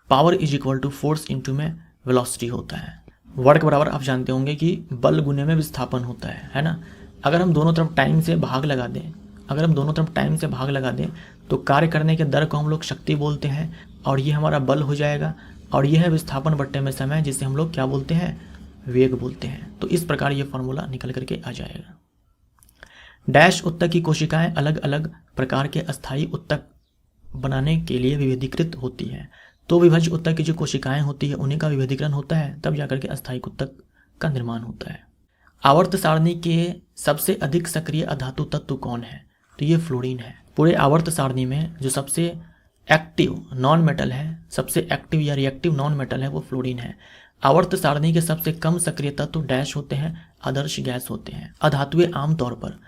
power is equal to force into में वेलोसिटी होता है। वर्क बराबर आप जानते होंगे कि बल गुने में विस्थापन होता है ना। अगर हम दोनों तरफ टाइम से भाग लगा दें तो कार्य करने के दर को हम लोग शक्ति बोलते हैं और ये हमारा बल हो जाएगा, और ये है विस्थापन बट्टे में समय, जिसे हम लोग क्या बोलते हैं? वेग बोलते हैं। तो इस प्रकार ये फॉर्मूला निकल करके आ जाएगा। डैश उत्तक की कोशिकाएं अलग अलग प्रकार के अस्थायी उत्तक बनाने के लिए विभेदीकृत होती हैं। तो विभज्य उत्तक की जो कोशिकाएं होती है उन्हीं का विभेदीकरण होता है, तब जाकर के अस्थायी उत्तक का निर्माण होता है। आवर्त सारणी के सबसे अधिक सक्रिय अधातु तत्व कौन है? तो ये फ्लोरीन है। पूरे आवर्त सारणी में जो सबसे एक्टिव नॉन मेटल है, सबसे एक्टिव या रिएक्टिव नॉन मेटल है वो फ्लोरीन है। आवर्त सारणी के सबसे कम सक्रिय तत्व डैश होते हैं, आदर्श गैस होते हैं। अधातुएं आमतौर पर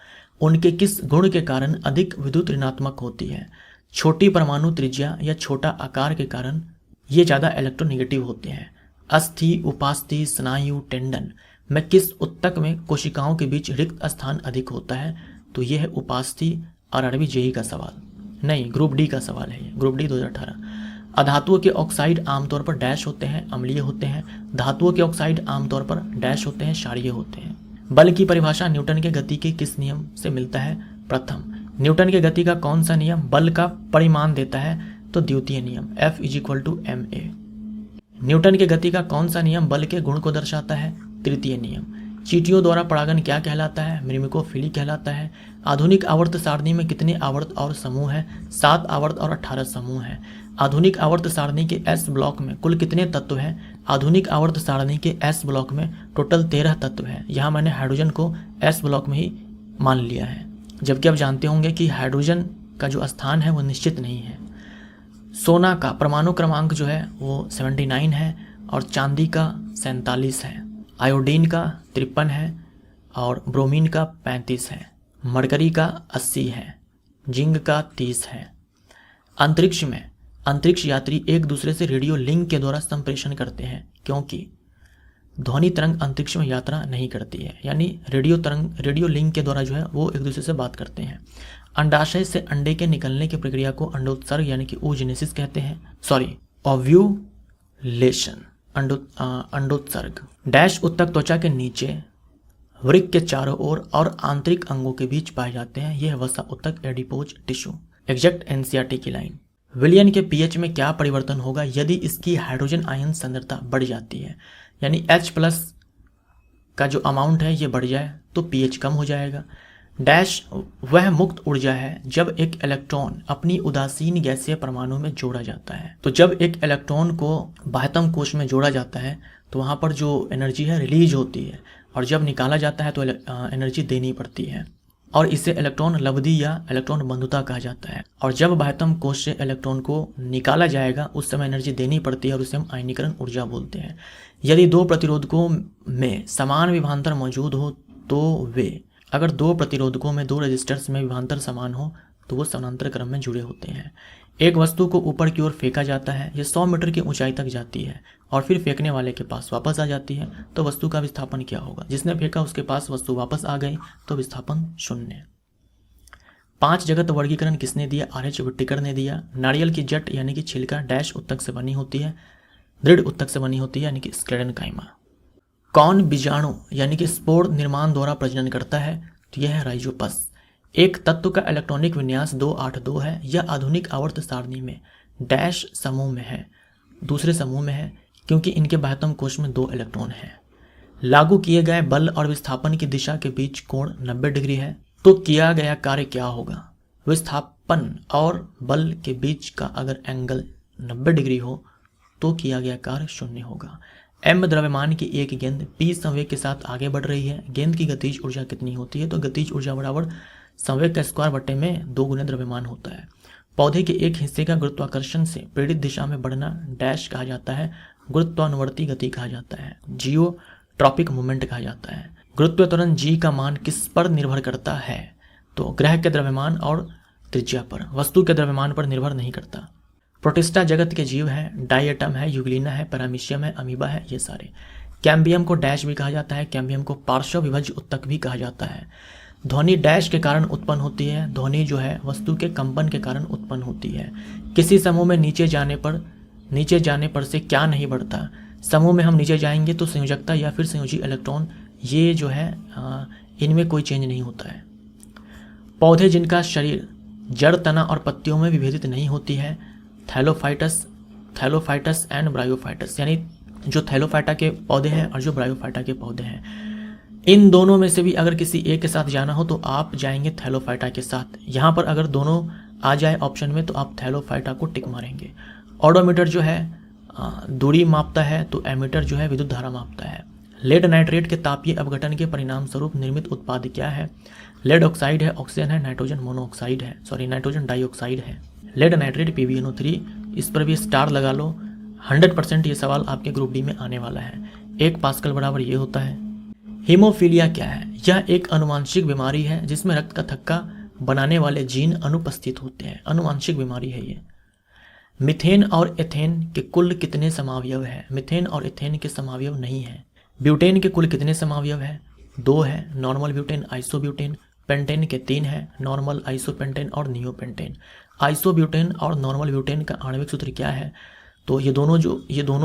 उनके किस गुण के कारण अधिक विद्युत ऋणात्मक होती है? छोटी परमाणु त्रिज्या या छोटा आकार के कारण ये ज़्यादा इलेक्ट्रोनेगेटिव होते हैं। अस्थि, उपास्थि, स्नायु, टेंडन में किस उत्तक में कोशिकाओं के बीच रिक्त स्थान अधिक होता है? तो यह है उपास्थि और अरबी जेई का सवाल। नहीं, ग्रुप डी का सवाल है ये, ग्रुप डी 2018। अधातुओं के ऑक्साइड आमतौर पर डैश होते हैं, अम्लीय होते हैं। धातुओं के ऑक्साइड आमतौर पर डैश होते हैं, क्षारीय होते हैं। बल की परिभाषा न्यूटन के गति के किस नियम से मिलता है? प्रथम। न्यूटन के गति का कौन सा नियम बल का परिमाण देता है? तो द्वितीय नियम, F = ma। न्यूटन के गति का कौन सा नियम बल के गुण को दर्शाता है? तृतीय नियम। चींटियों द्वारा परागण क्या कहलाता है? मिमिकोफिली कहलाता है। आधुनिक आवर्त सारणी में कितने आवर्त और समूह हैं? 7 आवर्त और 18 समूह हैं। आधुनिक आवर्त सारणी के S ब्लॉक में कुल कितने तत्व हैं? आधुनिक आवर्त सारणी के S ब्लॉक में टोटल 13 तत्व हैं। यहाँ मैंने हाइड्रोजन को S ब्लॉक में ही मान लिया है, जबकि आप जानते होंगे कि हाइड्रोजन का जो स्थान है वो निश्चित नहीं है। सोना का परमाणु क्रमांक जो है वो 79 है और चांदी का 47 है। आयोडीन का 53 है और ब्रोमीन का 35 है। मरकरी का 80 है। जिंक का 30 है। अंतरिक्ष में अंतरिक्ष यात्री एक दूसरे से रेडियो लिंक के द्वारा संप्रेषण करते हैं, क्योंकि ध्वनि तरंग अंतरिक्ष में यात्रा नहीं करती है, यानी रेडियो लिंक के द्वारा जो है वो एक दूसरे से बात करते हैं। अंडाशय से अंडे के निकलने की प्रक्रिया को अंडोत्सर्ग यानी कि oogenesis कहते हैं। ओव्यूलेशन, अंडोत्सर्ग। डैश उत्तक त्वचा के नीचे, वृक्क के चारों ओर और आंतरिक अंगों के बीच पाए जाते हैं। यह वसा उत्तक एडिपोज टिश्यू। एग्जैक्ट एनसीईआरटी की लाइन। विलयन के पीएच में क्या परिवर्तन होगा यदि इसकी हाइड्रोजन आयन सांद्रता बढ़ जाती है? यानी H+ का जो अमाउंट है ये बढ़ जाए तो पीएच कम हो जाएगा। डैश वह मुक्त ऊर्जा है जब एक इलेक्ट्रॉन अपनी उदासीन गैसीय परमाणु में जोड़ा जाता है। तो जब एक इलेक्ट्रॉन को बाह्यतम कोश में जोड़ा जाता है तो वहाँ पर जो एनर्जी है रिलीज होती है, और जब निकाला जाता है तो एनर्जी देनी पड़ती है, और इसे इलेक्ट्रॉन लब्धि या इलेक्ट्रॉन बंधुता कहा जाता है। और जब बाह्यतम कोश से इलेक्ट्रॉन को निकाला जाएगा उस समय एनर्जी देनी पड़ती है और उसे हम आयनीकरण ऊर्जा बोलते हैं। यदि दो प्रतिरोधकों में समान विभवांतर मौजूद हो तो वे, अगर दो प्रतिरोधकों में दो रेजिस्टर्स में विभवांतर समान हो तो वो समानांतर क्रम में जुड़े होते हैं। एक वस्तु को ऊपर की ओर फेंका जाता है, यह 100 मीटर की ऊंचाई तक जाती है और फिर फेंकने वाले के पास वापस आ जाती है, तो वस्तु का विस्थापन क्या होगा? जिसने फेंका उसके पास वस्तु वापस आ गई तो विस्थापन 0। 5 जगत वर्गीकरण किसने दिया? RH विट्टिकर ने दिया। नारियल की जट यानी कि छिलका डैश उत्तक से बनी होती है, दृढ़ उत्तक से बनी होती है यानी कि स्क्लेरेनकाइमा। कौन बीजाणु यानी कि स्पोर निर्माण द्वारा प्रजनन करता है? तो यह है राइजोपस। एक तत्व का इलेक्ट्रॉनिक विन्यास 282 है। यह आधुनिक आवर्त सारणी में डैश समूह में है, दूसरे समूह में है, क्योंकि इनके बाह्यतम कोश में 2 इलेक्ट्रॉन हैं। लागू किए गए बल और विस्थापन की दिशा के बीच कोण 90 डिग्री है, तो किया गया कार्य क्या होगा? विस्थापन और बल के बीच का अगर एंगल 90 डिग्री हो तो किया गया कार्य 0 होगा। m द्रव्यमान की एक गेंद p संवेग के साथ आगे बढ़ रही है। गेंद की गतिज ऊर्जा कितनी होती है? तो गतिज ऊर्जा बराबर संवेग का स्क्वायर बटे में 2 गुना द्रव्यमान होता है। पौधे के एक हिस्से का गुरुत्वाकर्षण से प्रेरित दिशा में बढ़ना डैश कहा जाता है, गुरुत्वानुवर्ती गति कहा जाता है, जियोट्रॉपिक मूवमेंट कहा जाता है। गुरुत्व त्वरण g का मान किस पर निर्भर करता है? तो ग्रह के द्रव्यमान और त्रिज्या पर, वस्तु के द्रव्यमान पर निर्भर नहीं करता। प्रोटिस्टा जगत के जीव है, डायटम है, यूग्लिना है, पैरामीशियम है, अमीबा है, ये सारे। कैम्बियम को डैश भी कहा जाता है, कैम्बियम को पार्श्व विभज्य उत्तक भी कहा जाता है। ध्वनि डैश के कारण उत्पन्न होती है, ध्वनि जो है वस्तु के कंपन के कारण उत्पन्न होती है। किसी समूह में नीचे जाने पर से क्या नहीं बढ़ता? समूह में हम नीचे जाएंगे तो संयोजकता या फिर संयोजी इलेक्ट्रॉन ये जो है इनमें कोई चेंज नहीं होता है। पौधे जिनका शरीर जड़, तना और पत्तियों में विभेदित नहीं होती है, थैलोफाइटस एंड ब्रायोफाइटस, यानी जो थैलोफाइटा के पौधे हैं और जो ब्रायोफाइटा के पौधे हैं। इन दोनों में से भी अगर किसी एक के साथ जाना हो तो आप जाएंगे थैलोफाइटा के साथ। यहाँ पर अगर दोनों आ जाए ऑप्शन में तो आप थैलोफाइटा को टिक मारेंगे। ऑडोमीटर जो है दूरी मापता है, तो एमीटर जो है विद्युत धारा मापता है। लेड नाइट्रेट के तापीय अपघटन के परिणाम स्वरूप निर्मित उत्पाद क्या है? लेड ऑक्साइड है, ऑक्सीजन है, नाइट्रोजन मोनोऑक्साइड है, नाइट्रोजन डाइऑक्साइड है। लेड नाइट्रेट PbNO3, इस पर भी स्टार लगा लो। 100% ये सवाल आपके ग्रुप डी में आने वाला है। 1 पास्कल बराबर ये होता है। हीमोफीलिया क्या है? यह एक अनुवांशिक बीमारी है जिसमें रक्त का थक्का बनाने वाले जीन अनुपस्थित होते हैं। अनुवांशिक बीमारी है ये। मिथेन और एथेन के कुल कितने समावयव है? मिथेन और एथेन के समावयव नहीं है। ब्यूटेन के कुल कितने समावयव है? 2 है, नॉर्मल ब्यूटेन, आइसोब्यूटेन। पेंटेन के 3 है, नॉर्मल, आइसोपेंटेन और नियोपेंटेन। आइसोब्यूटेन और नॉर्मल ब्यूटेन का आणविक सूत्र क्या है? तो ये दोनों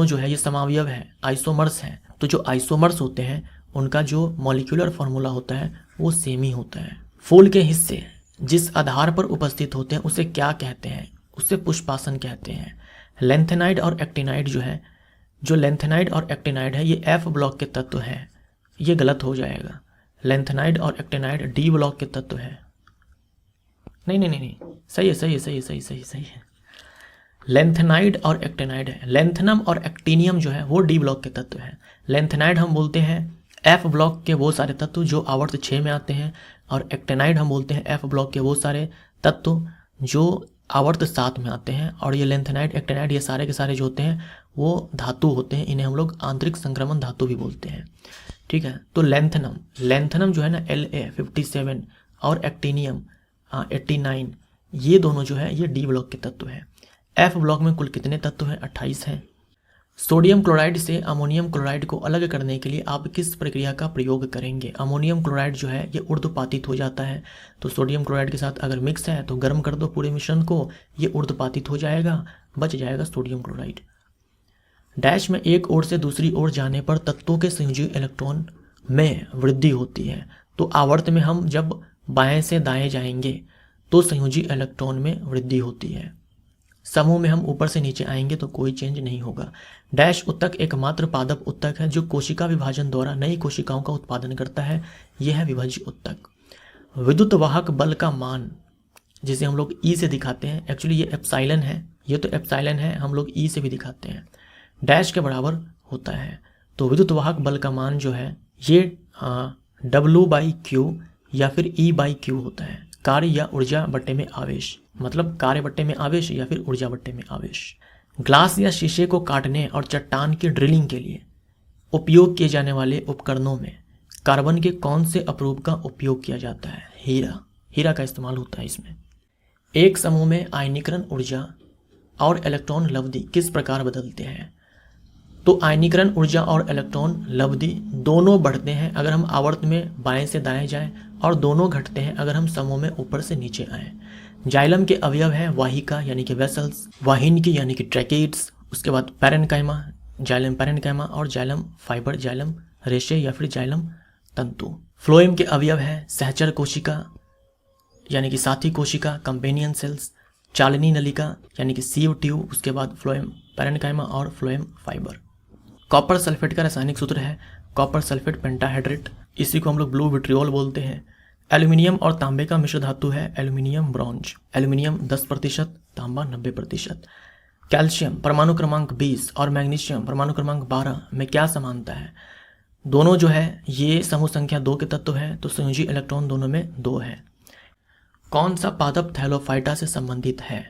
जो है ये समावयव है, आइसोमर्स हैं। तो जो आइसोमर्स होते हैं उनका जो मॉलिक्यूलर फार्मूला होता है वो सेम ही होता है। फूल के हिस्से जिस आधार पर उपस्थित होते हैं उसे क्या कहते हैं? उसे पुष्पासन कहते हैं। लेंथेनाइड और एक्टिनाइड जो लेंथेनाइड और एक्टिनाइड है ये एफ ब्लॉक के तत्व हैं। ये गलत हो जाएगा। लेंथेनाइड और एक्टिनाइड डी ब्लॉक के तत्व है। नहीं, सही है। लेंथेनाइड और एक्टिनाइड है। लेंथेनम और एक्टिनियम जो है वो डी ब्लॉक के तत्व है। लेंथेनाइड हम बोलते हैं एफ ब्लॉक के वो सारे तत्व जो आवर्त 6 में आते हैं, और एक्टिनाइड हम बोलते हैं एफ ब्लॉक के वो सारे तत्व जो आवर्त 7 में आते हैं। और ये लेंथेनाइड, एक्टिनाइड, ये सारे के सारे जो होते हैं वो धातु होते हैं। इन्हें हम लोग आंतरिक संक्रमण धातु भी बोलते हैं। ठीक है, तो लेंथेनम जो है ना La57 और एक्टिनियम 89, ये दोनों जो है ये डी ब्लॉक के तत्व हैं। एफ ब्लॉक में कुल कितने तत्व हैं? 28 हैं। सोडियम क्लोराइड से अमोनियम क्लोराइड को अलग करने के लिए आप किस प्रक्रिया का प्रयोग करेंगे? अमोनियम क्लोराइड जो है ये ऊर्ध्वपातित हो जाता है, तो सोडियम क्लोराइड के साथ अगर मिक्स है तो गर्म कर दो पूरे मिश्रण को, ये ऊर्ध्वपातित हो जाएगा, बच जाएगा सोडियम क्लोराइड। डैश में एक ओर से दूसरी ओर जाने पर तत्वों के संयोजी इलेक्ट्रॉन में वृद्धि होती है। तो आवर्त में हम जब बाएं से दाएं जाएंगे तो संयोजी इलेक्ट्रॉन में वृद्धि होती है। समूह में हम ऊपर से नीचे आएंगे तो कोई चेंज नहीं होगा। डैश उत्तक एकमात्र पादप उत्तक है जो कोशिका विभाजन द्वारा नई कोशिकाओं का उत्पादन करता है। यह है विभज्य उत्तक। विद्युत वाहक बल का मान जिसे हम लोग ई से दिखाते हैं, एक्चुअली ये एप्साइलन है, ये तो एप्साइलन है, हम लोग ई से भी दिखाते हैं, डैश के बराबर होता है। तो विद्युत वाहक बल का मान जो है ये W/Q या फिर E/Q होता है। कार्य या ऊर्जा बट्टे में आवेश, मतलब कार्य बट्टे में आवेश या फिर ऊर्जा बट्टे में आवेश। ग्लास या शीशे को काटने और चट्टान की ड्रिलिंग के लिए उपयोग किए जाने वाले उपकरणों में कार्बन के कौन से अपरूप का उपयोग किया जाता है? हीरा का इस्तेमाल होता है इसमें। एक समूह में आयनीकरण ऊर्जा और इलेक्ट्रॉन लब्धि किस प्रकार बदलते हैं? तो आयनीकरण ऊर्जा और इलेक्ट्रॉन लब्धि दोनों बढ़ते हैं अगर हम आवर्त में बाएं से दाएं जाएं, और दोनों घटते हैं अगर हम समूह में ऊपर से नीचे आएं। जाइलम के अवयव हैं वाहिका यानी कि वेसल्स, वाहिनी यानी कि ट्रैकेट्स, उसके बाद पैरेन्काइमा, जाइलम पैरेन्काइमा, और जाइलम फाइबर, जाइलम रेशे या फिर जाइलम तंतु। फ्लोएम के अवयव हैं सहचर कोशिका यानी कि साथी कोशिका, कंपेनियन सेल्स, चालनी नलिका यानी कि सीव ट्यूब, उसके बाद फ्लोएम पैरेन्काइमा और फ्लोएम फाइबर। कॉपर सल्फेट का रासायनिक सूत्र है कॉपर सल्फेट पेंटाहाइड्रेट, इसी को हम लोग ब्लू विट्रियोल बोलते हैं। एल्यूमिनियम और तांबे का मिश्र धातु है एल्यूमिनियम ब्रॉन्ज। एल्यूमिनियम 10%, तांबा 90%। कैल्शियम परमाणु क्रमांक 20 और मैग्नीशियम परमाणु क्रमांक 12 में क्या समानता है? दोनों जो है ये समूह संख्या 2 के तत्व है, तो संयोजी इलेक्ट्रॉन दोनों में 2 है। कौन सा पादप थैलोफाइटा से संबंधित है?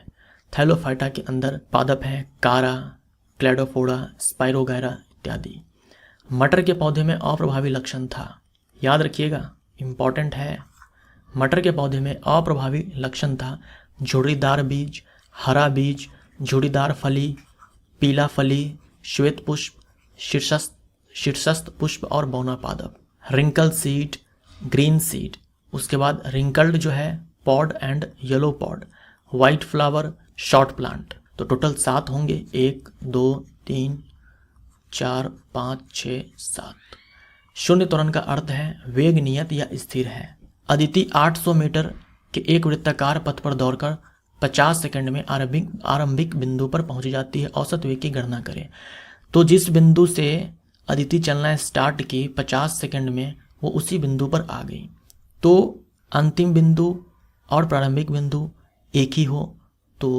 थैलोफाइटा के अंदर पादप है कारा, क्लेडोफोरा, स्पाइरोगैरा इत्यादि। मटर के पौधे में अप्रभावी लक्षण था, याद रखिएगा, इम्पॉर्टेंट है। मटर के पौधे में अप्रभावी लक्षण था झुर्रीदार बीज, हरा बीज, झुर्रीदार फली, पीला फली, श्वेत पुष्प, शीर्षस्थ पुष्प और बौना पादप। रिंकल सीड, ग्रीन सीड, उसके बाद रिंकल्ड जो है pod and yellow pod, white flower, short plant. तो टोटल 7 होंगे, 1 2 3 4 5 6 7। शून्य त्वरण का अर्थ है वेग नियत या स्थिर है। अदिति 800 मीटर के एक वृत्ताकार पथ पर दौड़कर 50 सेकंड में आरंभिक बिंदु पर पहुंच जाती है। औसत वेग की गणना करें। तो जिस बिंदु से अदिति चलना स्टार्ट की 50 सेकंड में वो उसी बिंदु पर आ गई, तो अंतिम बिंदु और प्रारंभिक बिंदु एक ही हो तो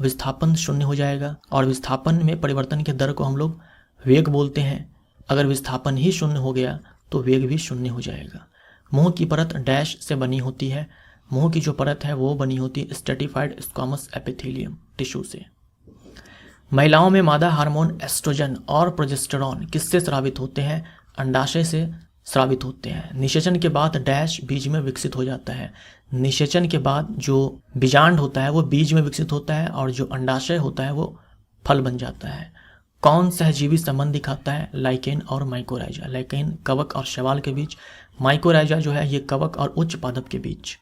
विस्थापन 0 हो जाएगा, और विस्थापन में परिवर्तन के दर को हम लोग वेग बोलते हैं। अगर विस्थापन ही 0 हो गया तो वेग भी 0 हो जाएगा। मुंह की परत डैश से बनी होती है। मुंह की जो परत है वो बनी होती है स्ट्रेटिफाइड स्क्वामस एपिथेलियम टिश्यू से। महिलाओं में मादा हार्मोन एस्ट्रोजन और प्रोजेस्टेरॉन किससे स्रावित होते हैं? अंडाशय से स्रावित होते हैं। निषेचन के बाद डैश बीज में विकसित हो जाता है। निषेचन के बाद जो बीजांड होता है वो बीज में विकसित होता है, और जो अंडाशय होता है वो फल बन जाता है। कौन सहजीवी संबंध दिखाता है? लाइकेन और माइकोराइजा। लाइकेन कवक और शैवाल के बीच, माइकोराइजा जो है ये कवक और उच्च पादप के बीच।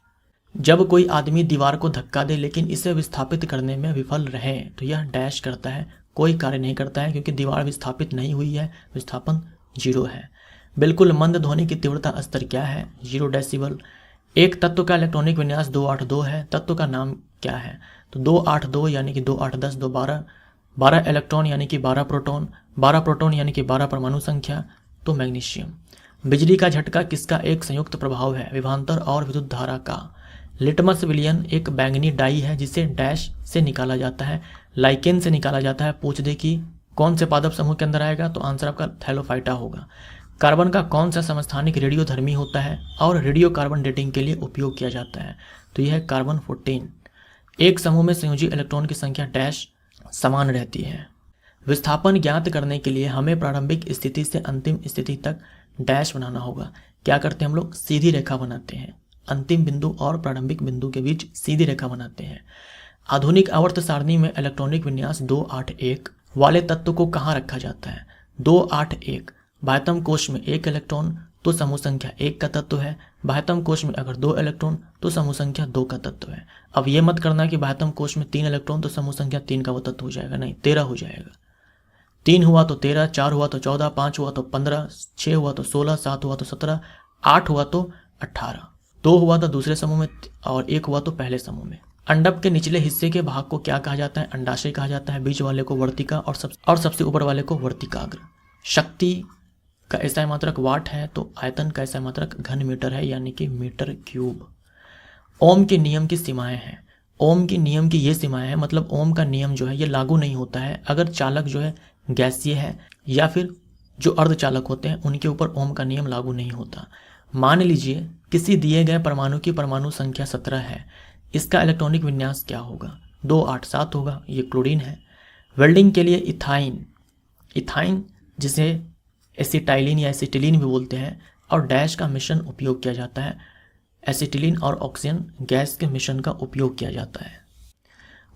जब कोई आदमी दीवार को धक्का दे लेकिन इसे विस्थापित करने में विफल रहे तो यह डैश करता है, कोई कार्य नहीं करता है क्योंकि दीवार विस्थापित नहीं हुई है, विस्थापन 0 है। बिल्कुल मंद ध्वनि की तीव्रता स्तर क्या है? 0 डेसिबल। एक तत्व का इलेक्ट्रॉनिक विन्यास 282 है, तत्व का नाम क्या है? तो 282 यानी कि 2 8 10 2 12, 12 इलेक्ट्रॉन यानी कि 12 प्रोटॉन, 12 प्रोटॉन यानी कि 12 परमाणु संख्या, तो मैग्नीशियम। बिजली का झटका किसका एक संयुक्त प्रभाव है? विभवांतर और विद्युत धारा का। लिटमस विलियन एक बैंगनी डाई है जिसे डैश से निकाला जाता है, लाइकेन से निकाला जाता है। पूछ दे कि कौन से पादप समूह के अंदर आएगा, तो आंसर आपका थैलोफाइटा होगा। कार्बन का कौन सा समस्थानिक रेडियोधर्मी होता है और रेडियो कार्बन डेटिंग के लिए उपयोग किया जाता है? तो यह है कार्बन 14। एक समूह में संयोजी इलेक्ट्रॉन की संख्या डैश समान रहती है। विस्थापन ज्ञात करने के लिए हमें प्रारंभिक स्थिति से अंतिम स्थिति तक डैश बनाना होगा। क्या करते हैं हम लोग? सीधी रेखा बनाते हैं, अंतिम बिंदु और प्रारंभिक बिंदु के बीच सीधी रेखा बनाते हैं। आधुनिक आवर्त सारणी में इलेक्ट्रॉनिक विन्यास 281 वाले तत्व को कहाँ रखा जाता है? 281 बाह्यतम कोश में 1 इलेक्ट्रॉन तो समूह संख्या 1 का तत्व है, बाह्यतम कोश में अगर 2 इलेक्ट्रॉन तो समूह संख्या 2 का तत्व है। अब ये मत करना कि बाह्यतम कोश में 3 इलेक्ट्रॉन तो समूह संख्या 3 का वो तत्व हो जाएगा, नहीं, 13 हो जाएगा। 3 हुआ तो 13, 4 हुआ तो 14, 5 हुआ तो 15, 6 हुआ तो 16, 7 हुआ तो 17, 8 हुआ तो 18, 2 हुआ तो दूसरे समूह में और 1 हुआ तो पहले समूह में। अंडक के निचले हिस्से के भाग को क्या कहा जाता है? अंडाशय कहा जाता है। बीच वाले को वर्तिका और सबसे ऊपर वाले को वर्तिकाग्र। शक्ति का ऐसा मात्रक वाट है, तो आयतन का ऐसा मात्रक घन मीटर है यानी कि मीटर क्यूब। ओम के नियम की सीमाएं हैं। ओम के नियम की ये सीमाएं हैं, मतलब ओम का नियम जो है ये लागू नहीं होता है अगर चालक जो है गैसीय है या फिर जो अर्धचालक होते हैं उनके ऊपर ओम का नियम लागू नहीं होता। मान लीजिए किसी दिए गए परमाणु की परमाणु संख्या 17 है, इसका इलेक्ट्रॉनिक विन्यास क्या होगा? 287 होगा, ये क्लोरीन है। वेल्डिंग के लिए इथाइन जिसे एसिटाइलिन या एसिटिलीन भी बोलते हैं और डैश का मिश्रण उपयोग किया जाता है। एसिटिलीन और ऑक्सीजन गैस के मिश्रण का उपयोग किया जाता है।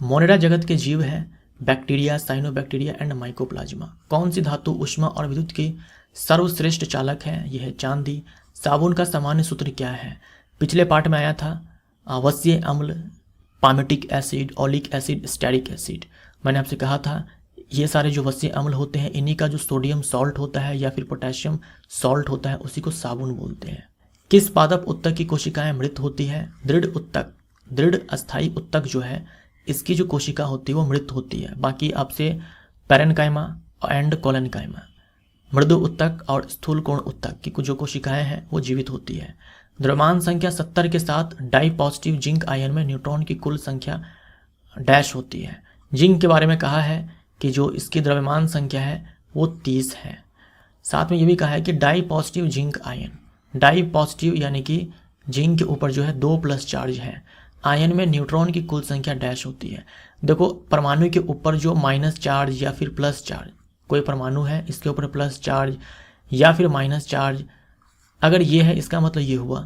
मोनेरा जगत के जीव है बैक्टीरिया, साइनोबैक्टीरिया एंड माइकोप्लाज्मा। कौन सी धातु ऊष्मा और विद्युत की सर्वश्रेष्ठ चालक है? यह है चांदी। साबुन का सामान्य सूत्र क्या है? पिछले पार्ट में आया था, अवश्य अम्ल, palmitic acid, oleic acid, stearic acid. मैंने आपसे कहा था ये सारे जो वसीय अम्ल होते हैं इन्हीं का जो सोडियम सॉल्ट होता है या फिर पोटेशियम सॉल्ट होता है उसी को साबुन बोलते हैं। किस पादप उत्तक की कोशिकाएं मृत होती है? दृढ़ उत्तक, दृढ़ अस्थायी उत्तक जो है इसकी जो कोशिका होती है वो मृत होती है। बाकी आपसे पैरेन्काइमा एंड कोलेनकाइमा, मृदु उत्तक और स्थूल कोण उत्तक की जो कोशिकाएं हैं वो जीवित होती है। द्रव्यमान संख्या 70 के साथ डाई पॉजिटिव जिंक आयन में न्यूट्रॉन की कुल संख्या डैश होती है। जिंक के बारे में कहा है कि जो इसकी द्रव्यमान संख्या है वो 30 है। साथ में ये भी कहा है कि di positive zinc ion, di positive यानी कि जिंक के ऊपर जो है 2+ चार्ज है, आयन में न्यूट्रॉन की कुल संख्या डैश होती है। देखो परमाणु के ऊपर जो माइनस चार्ज या फिर प्लस चार्ज, कोई परमाणु है इसके ऊपर प्लस चार्ज या फिर माइनस चार्ज अगर ये है, इसका मतलब ये हुआ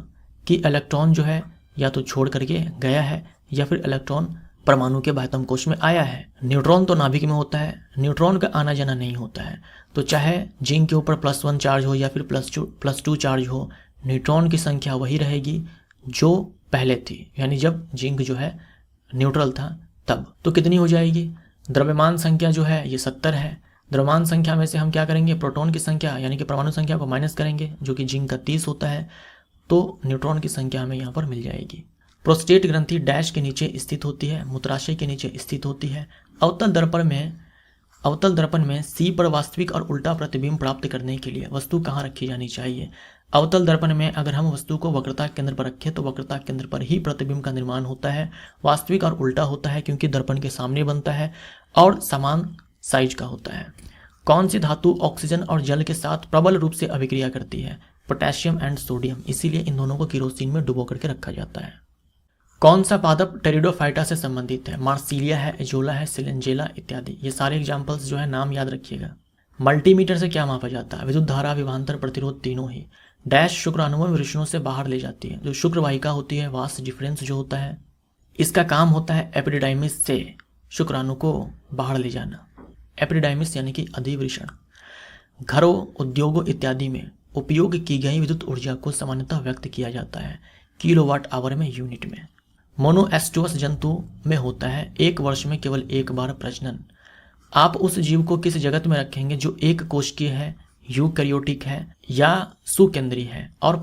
कि इलेक्ट्रॉन जो है या तो छोड़ करके गया है या फिर इलेक्ट्रॉन परमाणु के बाह्यतम कोश में आया है। न्यूट्रॉन तो नाभिक में होता है, न्यूट्रॉन का आना जाना नहीं होता है। तो चाहे जिंक के ऊपर +1 चार्ज हो या फिर +2 चार्ज हो, न्यूट्रॉन की संख्या वही रहेगी जो पहले थी, यानी जब जिंक जो है न्यूट्रल था तब। तो कितनी हो जाएगी? द्रव्यमान संख्या जो है ये 70 है। द्रव्यमान संख्या में से हम क्या करेंगे? प्रोटॉन की संख्या यानी कि परमाणु संख्या को माइनस करेंगे जो कि जिंक का 30 होता है, तो न्यूट्रॉन की संख्या हमें यहाँ पर मिल जाएगी। प्रोस्टेट ग्रंथि डैश के नीचे स्थित होती है, मूत्राशय के नीचे स्थित होती है। अवतल दर्पण में C पर वास्तविक और उल्टा प्रतिबिंब प्राप्त करने के लिए वस्तु कहाँ रखी जानी चाहिए? अवतल दर्पण में अगर हम वस्तु को वक्रता केंद्र पर रखें तो वक्रता केंद्र पर ही प्रतिबिंब का निर्माण होता है। वास्तविक और उल्टा होता है क्योंकि दर्पण के सामने बनता है और समान साइज का होता है। कौन सी धातु ऑक्सीजन और जल के साथ प्रबल रूप से अभिक्रिया करती है? पोटेशियम एंड सोडियम, इसीलिए इन दोनों को केरोसिन में डुबो करके रखा जाता है। कौन सा पादप टेरिडोफाइटा से संबंधित है? मार्सिलिया है, एजोला है, सिलेंजेला इत्यादि। ये सारे एग्जाम्पल्स जो है नाम याद रखिएगा। मल्टीमीटर से क्या मापा जाता है? विद्युत धारा, विभवांतर, प्रतिरोध, तीनों ही। डैश शुक्र अनुमव वृषणों से बाहर ले जाती है। जो शुक्र वाहिका होती है, वास डिफरेंस जो होता है, इसका काम होता है एपिडिडाइमिस से शुक्राणु को बाहर ले जाना। एपिडिडाइमिस यानी कि अधिवृषण। घरों, उद्योगों इत्यादि में उपयोग की गई विद्युत ऊर्जा को सामान्यतः व्यक्त किया जाता है किलोवाट आवर में, यूनिट में। मोनोएस्टुअस जंतु में होता है 1 वर्ष में केवल 1 बार प्रजनन। आप उस जीव को किस जगत में रखेंगे जो एक कोशिकीय है, यूकैरियोटिक है या सुकेंद्रीय है और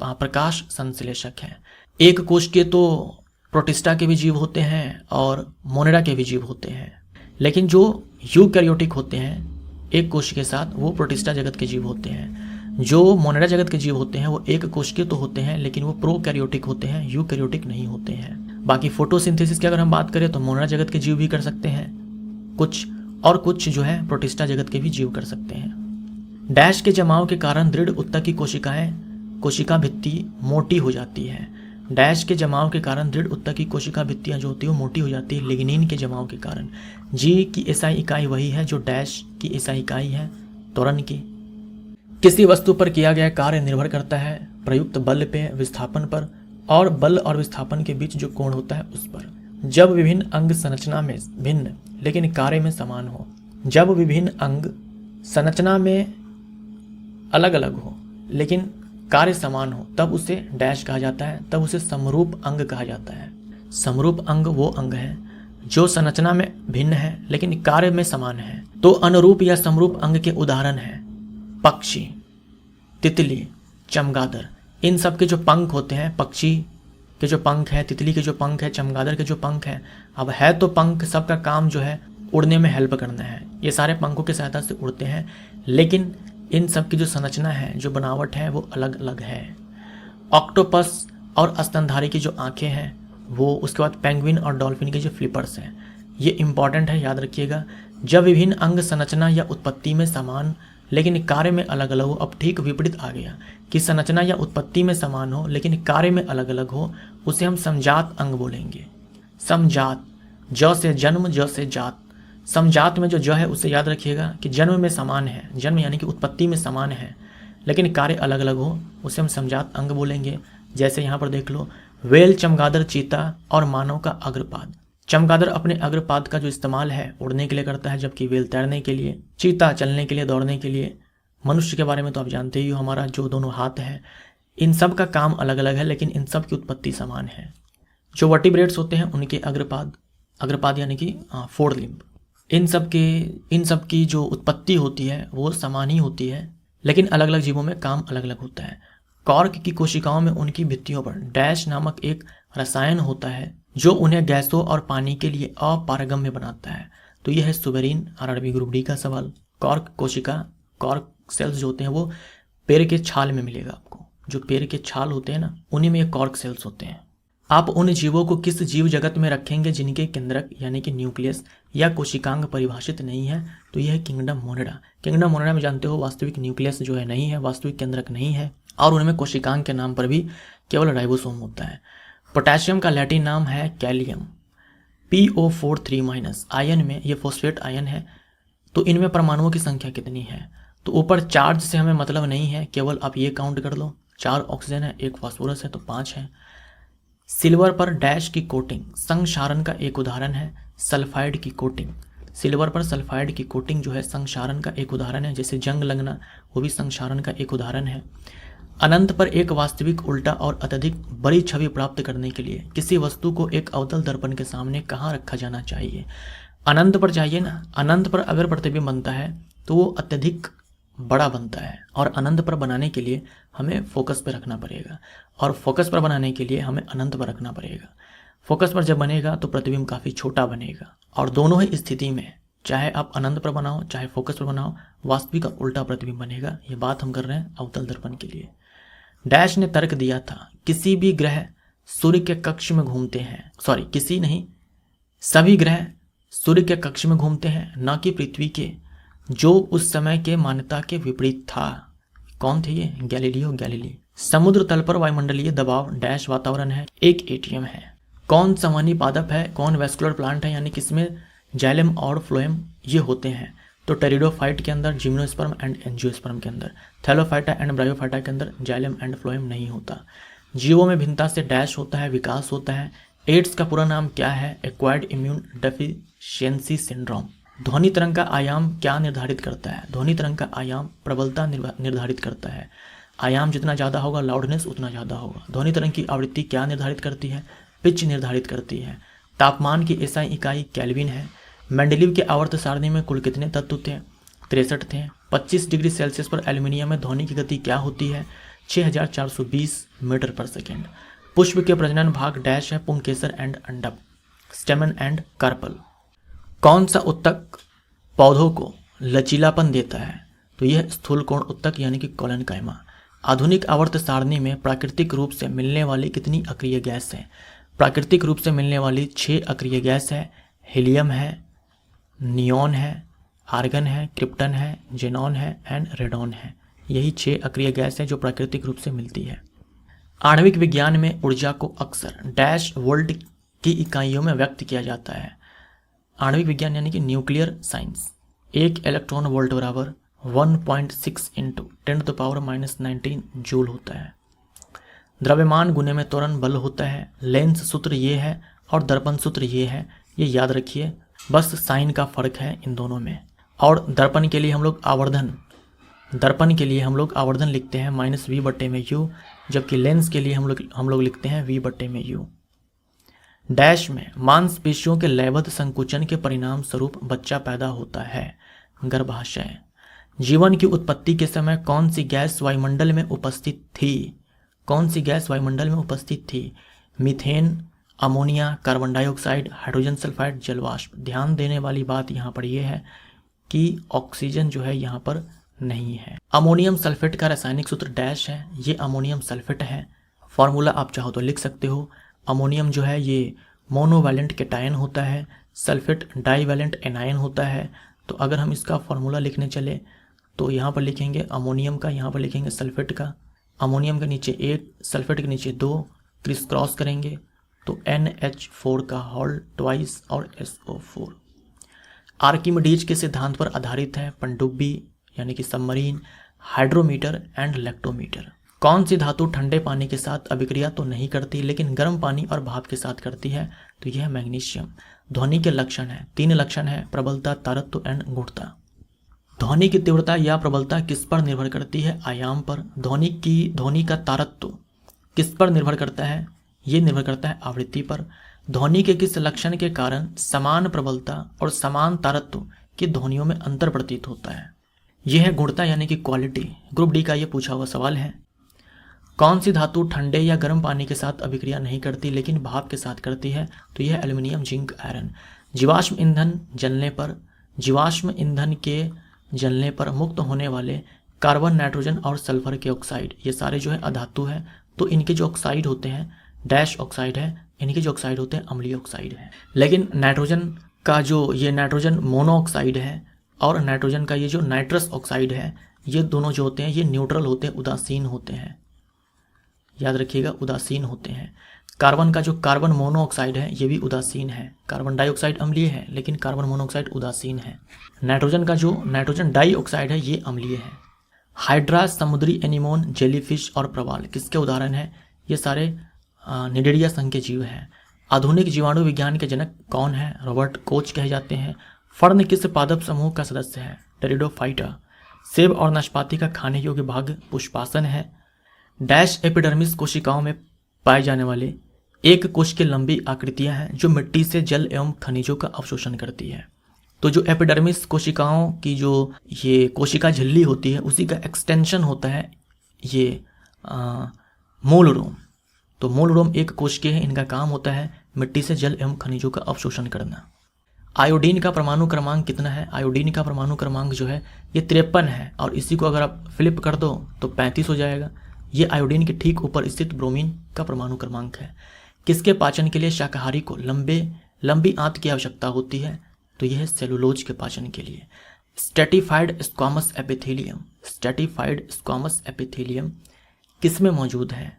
प्रकाश संश्लेषक है। एक कोशिकीय तो प्रोटिस्टा के भी जीव होते हैं और मोनेरा के भी जीव होते हैं, लेकिन जो यूकैरियोटिक होते हैं एक कोशिकीय के साथ, वो प्रोटिस्टा जगत के जीव होते हैं। जो मोनेरा जगत के जीव होते हैं वो एक कोशिकीय तो होते हैं, लेकिन वो प्रोकैरियोटिक होते हैं, यूकैरियोटिक नहीं होते हैं। बाकी फोटोसिंथेसिस की अगर हम बात करें तो मोनेरा जगत के जीव भी कर सकते हैं कुछ जो है प्रोटिस्टा जगत के भी जीव कर सकते हैं। डैश के जमाव के कारण दृढ़ उत्तक की कोशिका भित्ति मोटी हो जाती है। डैश के जमाव के कारण दृढ़ उत्तक की कोशिका भित्तियां जो होती है वो मोटी हो जाती है लिग्निन के जमाव के कारण। जी की एसआई इकाई वही है जो डैश की एसआई इकाई है त्वरण की। किसी वस्तु पर किया गया कार्य निर्भर करता है प्रयुक्त बल पे, विस्थापन पर और बल और विस्थापन के बीच जो कोण होता है उस पर। जब विभिन्न अंग संरचना में भिन्न लेकिन कार्य में समान हो, जब विभिन्न अंग संरचना में अलग अलग हो लेकिन कार्य समान हो, तब उसे डैश कहा जाता है, तब उसे समरूप अंग कहा जाता है। समरूप अंग वो अंग है जो संरचना में भिन्न है लेकिन कार्य में समान है। तो अनुरूप या समरूप अंग के उदाहरण हैं पक्षी, तितली, चमगादड़। इन सब के जो पंख होते हैं, पक्षी के जो पंख है, तितली के जो पंख है, चमगादड़ के जो पंख है, अब है तो पंख सबका काम जो है उड़ने में हेल्प करना है, ये सारे पंखों की सहायता से उड़ते हैं, लेकिन इन सब की जो संरचना है, जो बनावट है वो अलग अलग है। ऑक्टोपस और स्तनधारी की जो आंखें हैं वो, उसके बाद पेंगुइन और डॉल्फिन के जो फ्लिपर्स हैं, ये इंपॉर्टेंट है, याद रखिएगा। जब विभिन्न अंग संरचना या उत्पत्ति में समान लेकिन कार्य में अलग अलग हो, अब ठीक विपरीत आ गया कि संरचना या उत्पत्ति में समान हो लेकिन कार्य में अलग अलग हो, उसे हम समजात अंग बोलेंगे। समजात, ज से जन्म, ज से जात। समजात में जो ज है उसे याद रखिएगा कि जन्म में समान है, जन्म यानी कि उत्पत्ति में समान है लेकिन कार्य अलग अलग हो, उसे हम समजात अंग बोलेंगे। जैसे यहाँ पर देख लो, वेल, चमगादड़, चीता और मानव का अग्रपाद। चमगादड़ अपने अग्रपाद का जो इस्तेमाल है उड़ने के लिए करता है, जबकि वेल तैरने के लिए, चीता चलने के लिए, दौड़ने के लिए। मनुष्य के बारे में तो आप जानते ही हो, हमारा जो दोनों हाथ है, इन सब का काम अलग अलग है लेकिन इन सब की उत्पत्ति समान है। जो वर्टिब्रेट्स होते हैं उनके अग्रपाद यानी कि फोर लिम्ब, इन सब की जो उत्पत्ति होती है वो समान ही होती है लेकिन अलग अलग जीवों में काम अलग अलग होता है। कॉर्क की कोशिकाओं में उनकी भित्तियों पर डैश नामक एक रसायन होता है जो उन्हें गैसों और पानी के लिए अपारगम्य बनाता है। तो यह है सुबेरीन आरआरबी ग्रुप डी का सवाल। कॉर्क कोशिका, कॉर्क सेल्स जो होते हैं वो पेड़ के छाल में मिलेगा आपको, जो पेड़ के छाल होते हैं ना, उन्हीं में ये कॉर्क सेल्स होते हैं। आप उन जीवों को किस जीव जगत में रखेंगे जिनके केंद्रक यानी कि न्यूक्लियस या कोशिकांग परिभाषित नहीं है? तो यह है किंगडम मोनेरा। किंगडम मोनेरा में जानते हो वास्तविक न्यूक्लियस जो है नहीं है, वास्तविक केंद्रक नहीं है और उनमें कोशिकांग के नाम पर भी केवल राइबोसोम होता है। पोटेशियम का लैटिन नाम है कैलियम, PO4 3-। आयन में ये फॉस्फेट आयन है। तो इनमें परमाणुओं की संख्या कितनी है? तो ऊपर चार्ज से हमें मतलब नहीं है, केवल आप ये काउंट कर लो, 4 ऑक्सीजन है, 1 फास्फोरस है, तो 5 है। सिल्वर पर डैश की कोटिंग संक्षारण का एक उदाहरण है सल्फाइड की कोटिंग। सिल्वर पर सल्फाइड की कोटिंग जो है संक्षारण का एक उदाहरण है, जैसे जंग लगना वो भी संक्षारण का एक उदाहरण है। अनंत पर एक वास्तविक, उल्टा और अत्यधिक बड़ी छवि प्राप्त करने के लिए किसी वस्तु को एक अवतल दर्पण के सामने कहाँ रखा जाना चाहिए? अनंत पर चाहिए ना। अनंत पर अगर प्रतिबिंब बनता है तो वो अत्यधिक बड़ा बनता है और अनंत पर बनाने के लिए हमें फोकस पर रखना पड़ेगा और फोकस पर बनाने के लिए हमें अनंत पर रखना पड़ेगा। फोकस पर जब बनेगा तो प्रतिबिंब काफ़ी छोटा बनेगा और दोनों ही स्थिति में, चाहे आप अनंत पर बनाओ चाहे फोकस पर बनाओ, वास्तविक का उल्टा प्रतिबिंब बनेगा। ये बात हम कर रहे हैं अवतल दर्पण के लिए। डैश ने तर्क दिया था किसी भी ग्रह सूर्य के कक्ष में घूमते हैं, सभी ग्रह सूर्य के कक्ष में घूमते हैं, न कि पृथ्वी के, जो उस समय के मान्यता के विपरीत था। कौन थे ये? Galileo Galilei. समुद्र तल पर वायुमंडलीय दबाव डैश वातावरण है, 1 ATM है। कौन संवहनी पादप है? कौन वेस्कुलर प्लांट है, यानी किसमें जाइलम और फ्लोएम ये होते हैं? तो टेरिडोफाइट के अंदर, जिम्नोस्पर्म एंड एंजियोस्पर्म के अंदर, थैलोफाइटा एंड ब्रायोफाइटा के अंदर जाइलम एंड फ्लोएम नहीं होता। जीवों में भिन्नता से डैश होता है, विकास होता है। एड्स का पूरा नाम क्या है? Acquired immune deficiency syndrome. ध्वनि तरंग का आयाम क्या निर्धारित करता है? ध्वनि तरंग का आयाम प्रबलता निर्धारित करता है। आयाम जितना ज़्यादा होगा लाउडनेस उतना ज़्यादा होगा। ध्वनि तरंग की आवृत्ति क्या निर्धारित करती है? पिच निर्धारित करती है। तापमान की एसआई इकाई केल्विन है। मेंडलीव के आवर्त सारणी में कुल कितने तत्व थे? 63 थे। 25 डिग्री सेल्सियस पर एल्यूमिनियम में ध्वनि की गति क्या होती है? 6420 मीटर पर सेकेंड। पुष्प के प्रजनन भाग डैश है, पुंकेसर एंड अंडप, स्टेमन एंड कार्पल। कौन सा उत्तक पौधों को लचीलापन देता है? तो यह स्थूल कोण उत्तक यानी कि कोलेनकाइमा। आधुनिक आवर्त सारणी में प्राकृतिक रूप से मिलने वाली कितनी अक्रिय गैस है? प्राकृतिक रूप से मिलने वाली 6 अक्रिय गैस है। हीलियम है, नियॉन है, आर्गन है, क्रिप्टन है, जेनॉन है एंड रेडॉन है। यही 6 अक्रिय गैस है जो प्राकृतिक रूप से मिलती है। आणविक विज्ञान में ऊर्जा को अक्सर डैश वोल्ट की इकाइयों में व्यक्त किया जाता है। आणविक विज्ञान यानी कि न्यूक्लियर साइंस। 1 इलेक्ट्रॉन वोल्ट बराबर 1.6 इंटू 10⁻⁻19 जूल होता है। द्रव्यमान गुने में त्वरण बल होता है। लेंस सूत्र ये है और दर्पण सूत्र ये है, ये याद रखिए, बस साइन का फर्क है इन दोनों में। और दर्पण के लिए हम लोग आवर्धन लिखते हैं -v/u, जबकि लेंस के लिए हम लोग लिखते हैं v/u। डैश में मांसपेशियों के लयबद्ध संकुचन के परिणाम स्वरूप बच्चा पैदा होता है, गर्भाशय। जीवन की उत्पत्ति के समय कौन सी गैस वायुमंडल में उपस्थित थी? कौन सी गैस वायुमंडल में उपस्थित थी? Methane, ammonia, carbon dioxide, hydrogen sulphide, जलवाष्प। ध्यान देने वाली बात यहाँ पर यह है कि ऑक्सीजन जो है यहाँ पर नहीं है। अमोनियम सल्फेट का रासायनिक सूत्र डैश है, ये अमोनियम सल्फेट है। फॉर्मूला आप चाहो तो लिख सकते हो। अमोनियम जो है ये मोनोवैलेंट कैटायन होता है, सल्फेट डाईवैलेंट एनायन होता है। तो अगर हम इसका फॉर्मूला लिखने चले तो यहाँ पर लिखेंगे अमोनियम का, यहाँ पर लिखेंगे सल्फेट का। अमोनियम के नीचे 1, सल्फेट के नीचे 2, क्रिस क्रॉस करेंगे तो NH4 का होल ट्वाइस और SO4। आर्किमिडीज के सिद्धांत पर आधारित है पनडुब्बी यानी कि सबमरीन, हाइड्रोमीटर एंड लेक्टोमीटर। कौन सी धातु ठंडे पानी के साथ अभिक्रिया तो नहीं करती लेकिन गर्म पानी और भाप के साथ करती है? तो यह मैग्नीशियम। ध्वनि के लक्षण है, 3 लक्षण है, प्रबलता, तारत्व एंड गुणता। ध्वनि की तीव्रता या प्रबलता किस पर निर्भर करती है? आयाम पर। ध्वनि का तारत्व किस पर निर्भर करता है? ये निर्भर करता है आवृत्ति पर। ध्वनि के किस लक्षण के कारण समान प्रबलता और समान तारत्व की ध्वनियों में अंतर प्रतीत होता है? यह है गुणता यानी कि क्वालिटी। ग्रुप डी का ये पूछा हुआ सवाल है। कौन सी धातु ठंडे या गर्म पानी के साथ अभिक्रिया नहीं करती लेकिन भाप के साथ करती है? तो यह एल्यूमिनियम, जिंक, आयरन। जीवाश्म ईंधन के जलने पर मुक्त होने वाले कार्बन, नाइट्रोजन और सल्फर के ऑक्साइड, ये सारे जो है अधातु है। तो इनके जो ऑक्साइड होते हैं डैश ऑक्साइड है, इनके जो ऑक्साइड होते हैं अम्लीय ऑक्साइड है। लेकिन नाइट्रोजन का जो ये नाइट्रोजन मोनोऑक्साइड है और नाइट्रोजन का ये जो नाइट्रस ऑक्साइड है, ये दोनों जो होते हैं ये न्यूट्रल होते हैं, उदासीन होते हैं। याद रखिएगा, उदासीन होते हैं। कार्बन का जो कार्बन मोनोऑक्साइड है ये भी उदासीन है। कार्बन डाइऑक्साइड अम्लीय है लेकिन कार्बन मोनोऑक्साइड उदासीन है। नाइट्रोजन का जो नाइट्रोजन डाइऑक्साइड है ये अम्लीय है। हाइड्रा, समुद्री एनीमोन, जेलीफिश और प्रवाल किसके उदाहरण हैं? ये सारे निडेरिया संघ के जीव हैं। आधुनिक जीवाणु विज्ञान के जनक कौन है? रॉबर्ट कोच कहे जाते हैं। फर्ण किस पादप समूह का सदस्य है? टेरिडोफाइटा। सेब और नाशपाती का खाने योग्य भाग पुष्पासन है। डैश एपिडर्मिस कोशिकाओं में पाए जाने वाले एक कोश की लंबी आकृतियां हैं जो मिट्टी से जल एवं खनिजों का अवशोषण करती है। तो जो एपिडर्मिस कोशिकाओं की जो ये कोशिका झिल्ली होती है उसी का एक्सटेंशन होता है ये मूल रोम। तो मूल रोम एक कोश के हैं, इनका काम होता है मिट्टी से जल एवं खनिजों का अवशोषण करना। आयोडीन का परमाणु क्रमांक कितना है? आयोडीन का परमाणु क्रमांक जो है ये 53 है और इसी को अगर आप फ्लिप कर दो तो 35 हो जाएगा। ये आयोडीन के ठीक ऊपर स्थित ब्रोमीन का परमाणु क्रमांक है। किसके पाचन के लिए शाकाहारी को लंबी आंत की आवश्यकता होती है? तो यह है सेलुलोज के पाचन के लिए। स्ट्रेटिफाइड स्क्वामस एपिथेलियम किस में मौजूद है?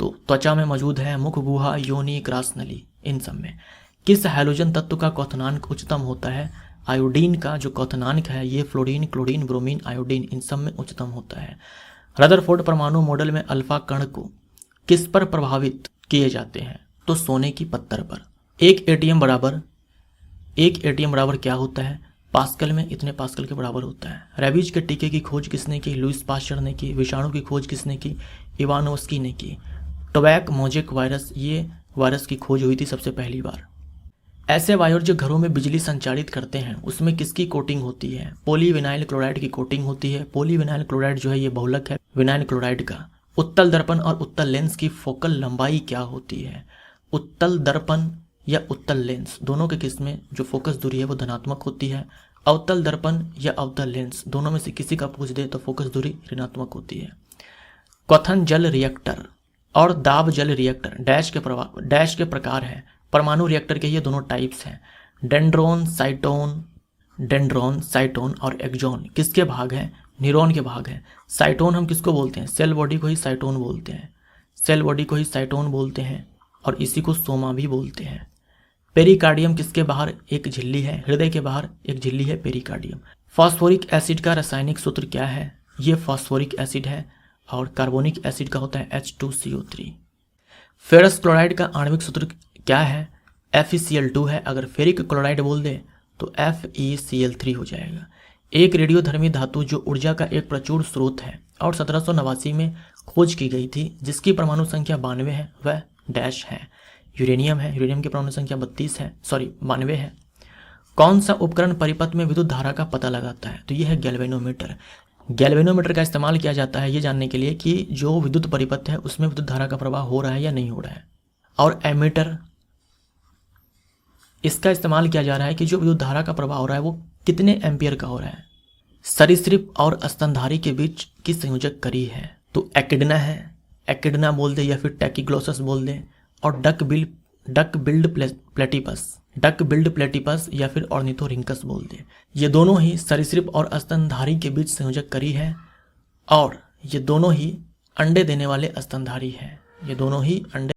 तो त्वचा में मौजूद है, मुख, गुहा, योनि, ग्रासनली, इन सब में। किस हैलोजन तत्व का क्वथनांक उच्चतम होता है? आयोडीन का जो क्वथनांक है ये फ्लोरीन, क्लोरीन, ब्रोमीन, आयोडीन इन सब में उच्चतम होता है। रदरफोर्ड परमाणु मॉडल में अल्फा कण को किस पर प्रभावित किए जाते हैं? तो सोने की पत्थर पर। एक एटीएम बराबर क्या होता है? पास्कल में इतने पास्कल के बराबर होता है। रेबीज के टीके की खोज किसने की? लुइस पास्चर ने की। विषाणु की खोज किसने की? इवानोव्स्की ने की। टोबैक मोजेक वायरस, ये वायरस की खोज हुई थी सबसे पहली बार। ऐसे वायर जो घरों में बिजली संचारित करते हैं उसमें किसकी कोटिंग होती है? पॉलीविनाइल क्लोराइड की कोटिंग होती है। पॉलीविनाइल क्लोराइड जो है ये बहुलक है विनाइल क्लोराइड का। उत्तल दर्पण और उत्तल लेंस की फोकल लंबाई क्या होती है? उत्तल दर्पण या उत्तल लेंस दोनों के केस में जो फोकस दूरी है वो धनात्मक होती है। अवतल दर्पण या अवतल लेंस दोनों में से किसी का पूछ दे तो फोकस दूरी ऋणात्मक होती है। क्वथन जल रिएक्टर और दाब जल रिएक्टर डैश के प्रकार है। परमाणु रिएक्टर के ये दोनों टाइप्स हैं। डेंड्रोन साइटोन और एक्सॉन किसके भाग हैं? न्यूरॉन के भाग हैं। साइटोन हम किसको बोलते हैं? सेल बॉडी को ही साइटोन बोलते हैं और इसी को सोमा भी बोलते हैं। पेरिकार्डियम किसके बाहर एक झिल्ली है? हृदय के बाहर एक झिल्ली है पेरिकार्डियम। फास्फोरिक एसिड का रासायनिक सूत्र क्या है? ये फास्फोरिक एसिड है और कार्बोनिक एसिड का होता है H2CO3। फेरस क्लोराइड का आणविक सूत्र क्या है? FeCl2 है। अगर फेरिक क्लोराइड बोल दे तो FeCl3 हो जाएगा। एक रेडियोधर्मी धातु जो ऊर्जा का एक प्रचुर स्रोत है और 1789 में खोज की गई थी जिसकी परमाणु संख्या 92 है वह डैश है। यूरेनियम है। यूरेनियम की परमाणु संख्या 92 है। कौन सा उपकरण परिपथ में विद्युत धारा का पता लगाता है? तो यह है गैल्वेनोमीटर। गैल्वेनोमीटर का इस्तेमाल किया जाता है ये जानने के लिए कि जो विद्युत परिपथ है उसमें विद्युत धारा का प्रवाह हो रहा है या नहीं हो रहा है। और एमीटर इसका इस्तेमाल किया जा रहा है कि जो विद्युत धारा का प्रवाह हो रहा है वो कितने एम्पियर का हो रहा है। सरीसृप और स्तनधारी के बीच की संयोजक कड़ी है तो एक्टिना है। एक्टिना बोल दे या फिर टैकीग्लोसस बोल दे। और डक बिल्ड प्लेटिपस या फिर ऑर्निथोरिंकस बोल दे। ये दोनों ही सरीसृप और स्तनधारी के बीच संयोजक कड़ी है और ये दोनों ही अंडे देने वाले स्तनधारी हैं। ये दोनों ही अंडे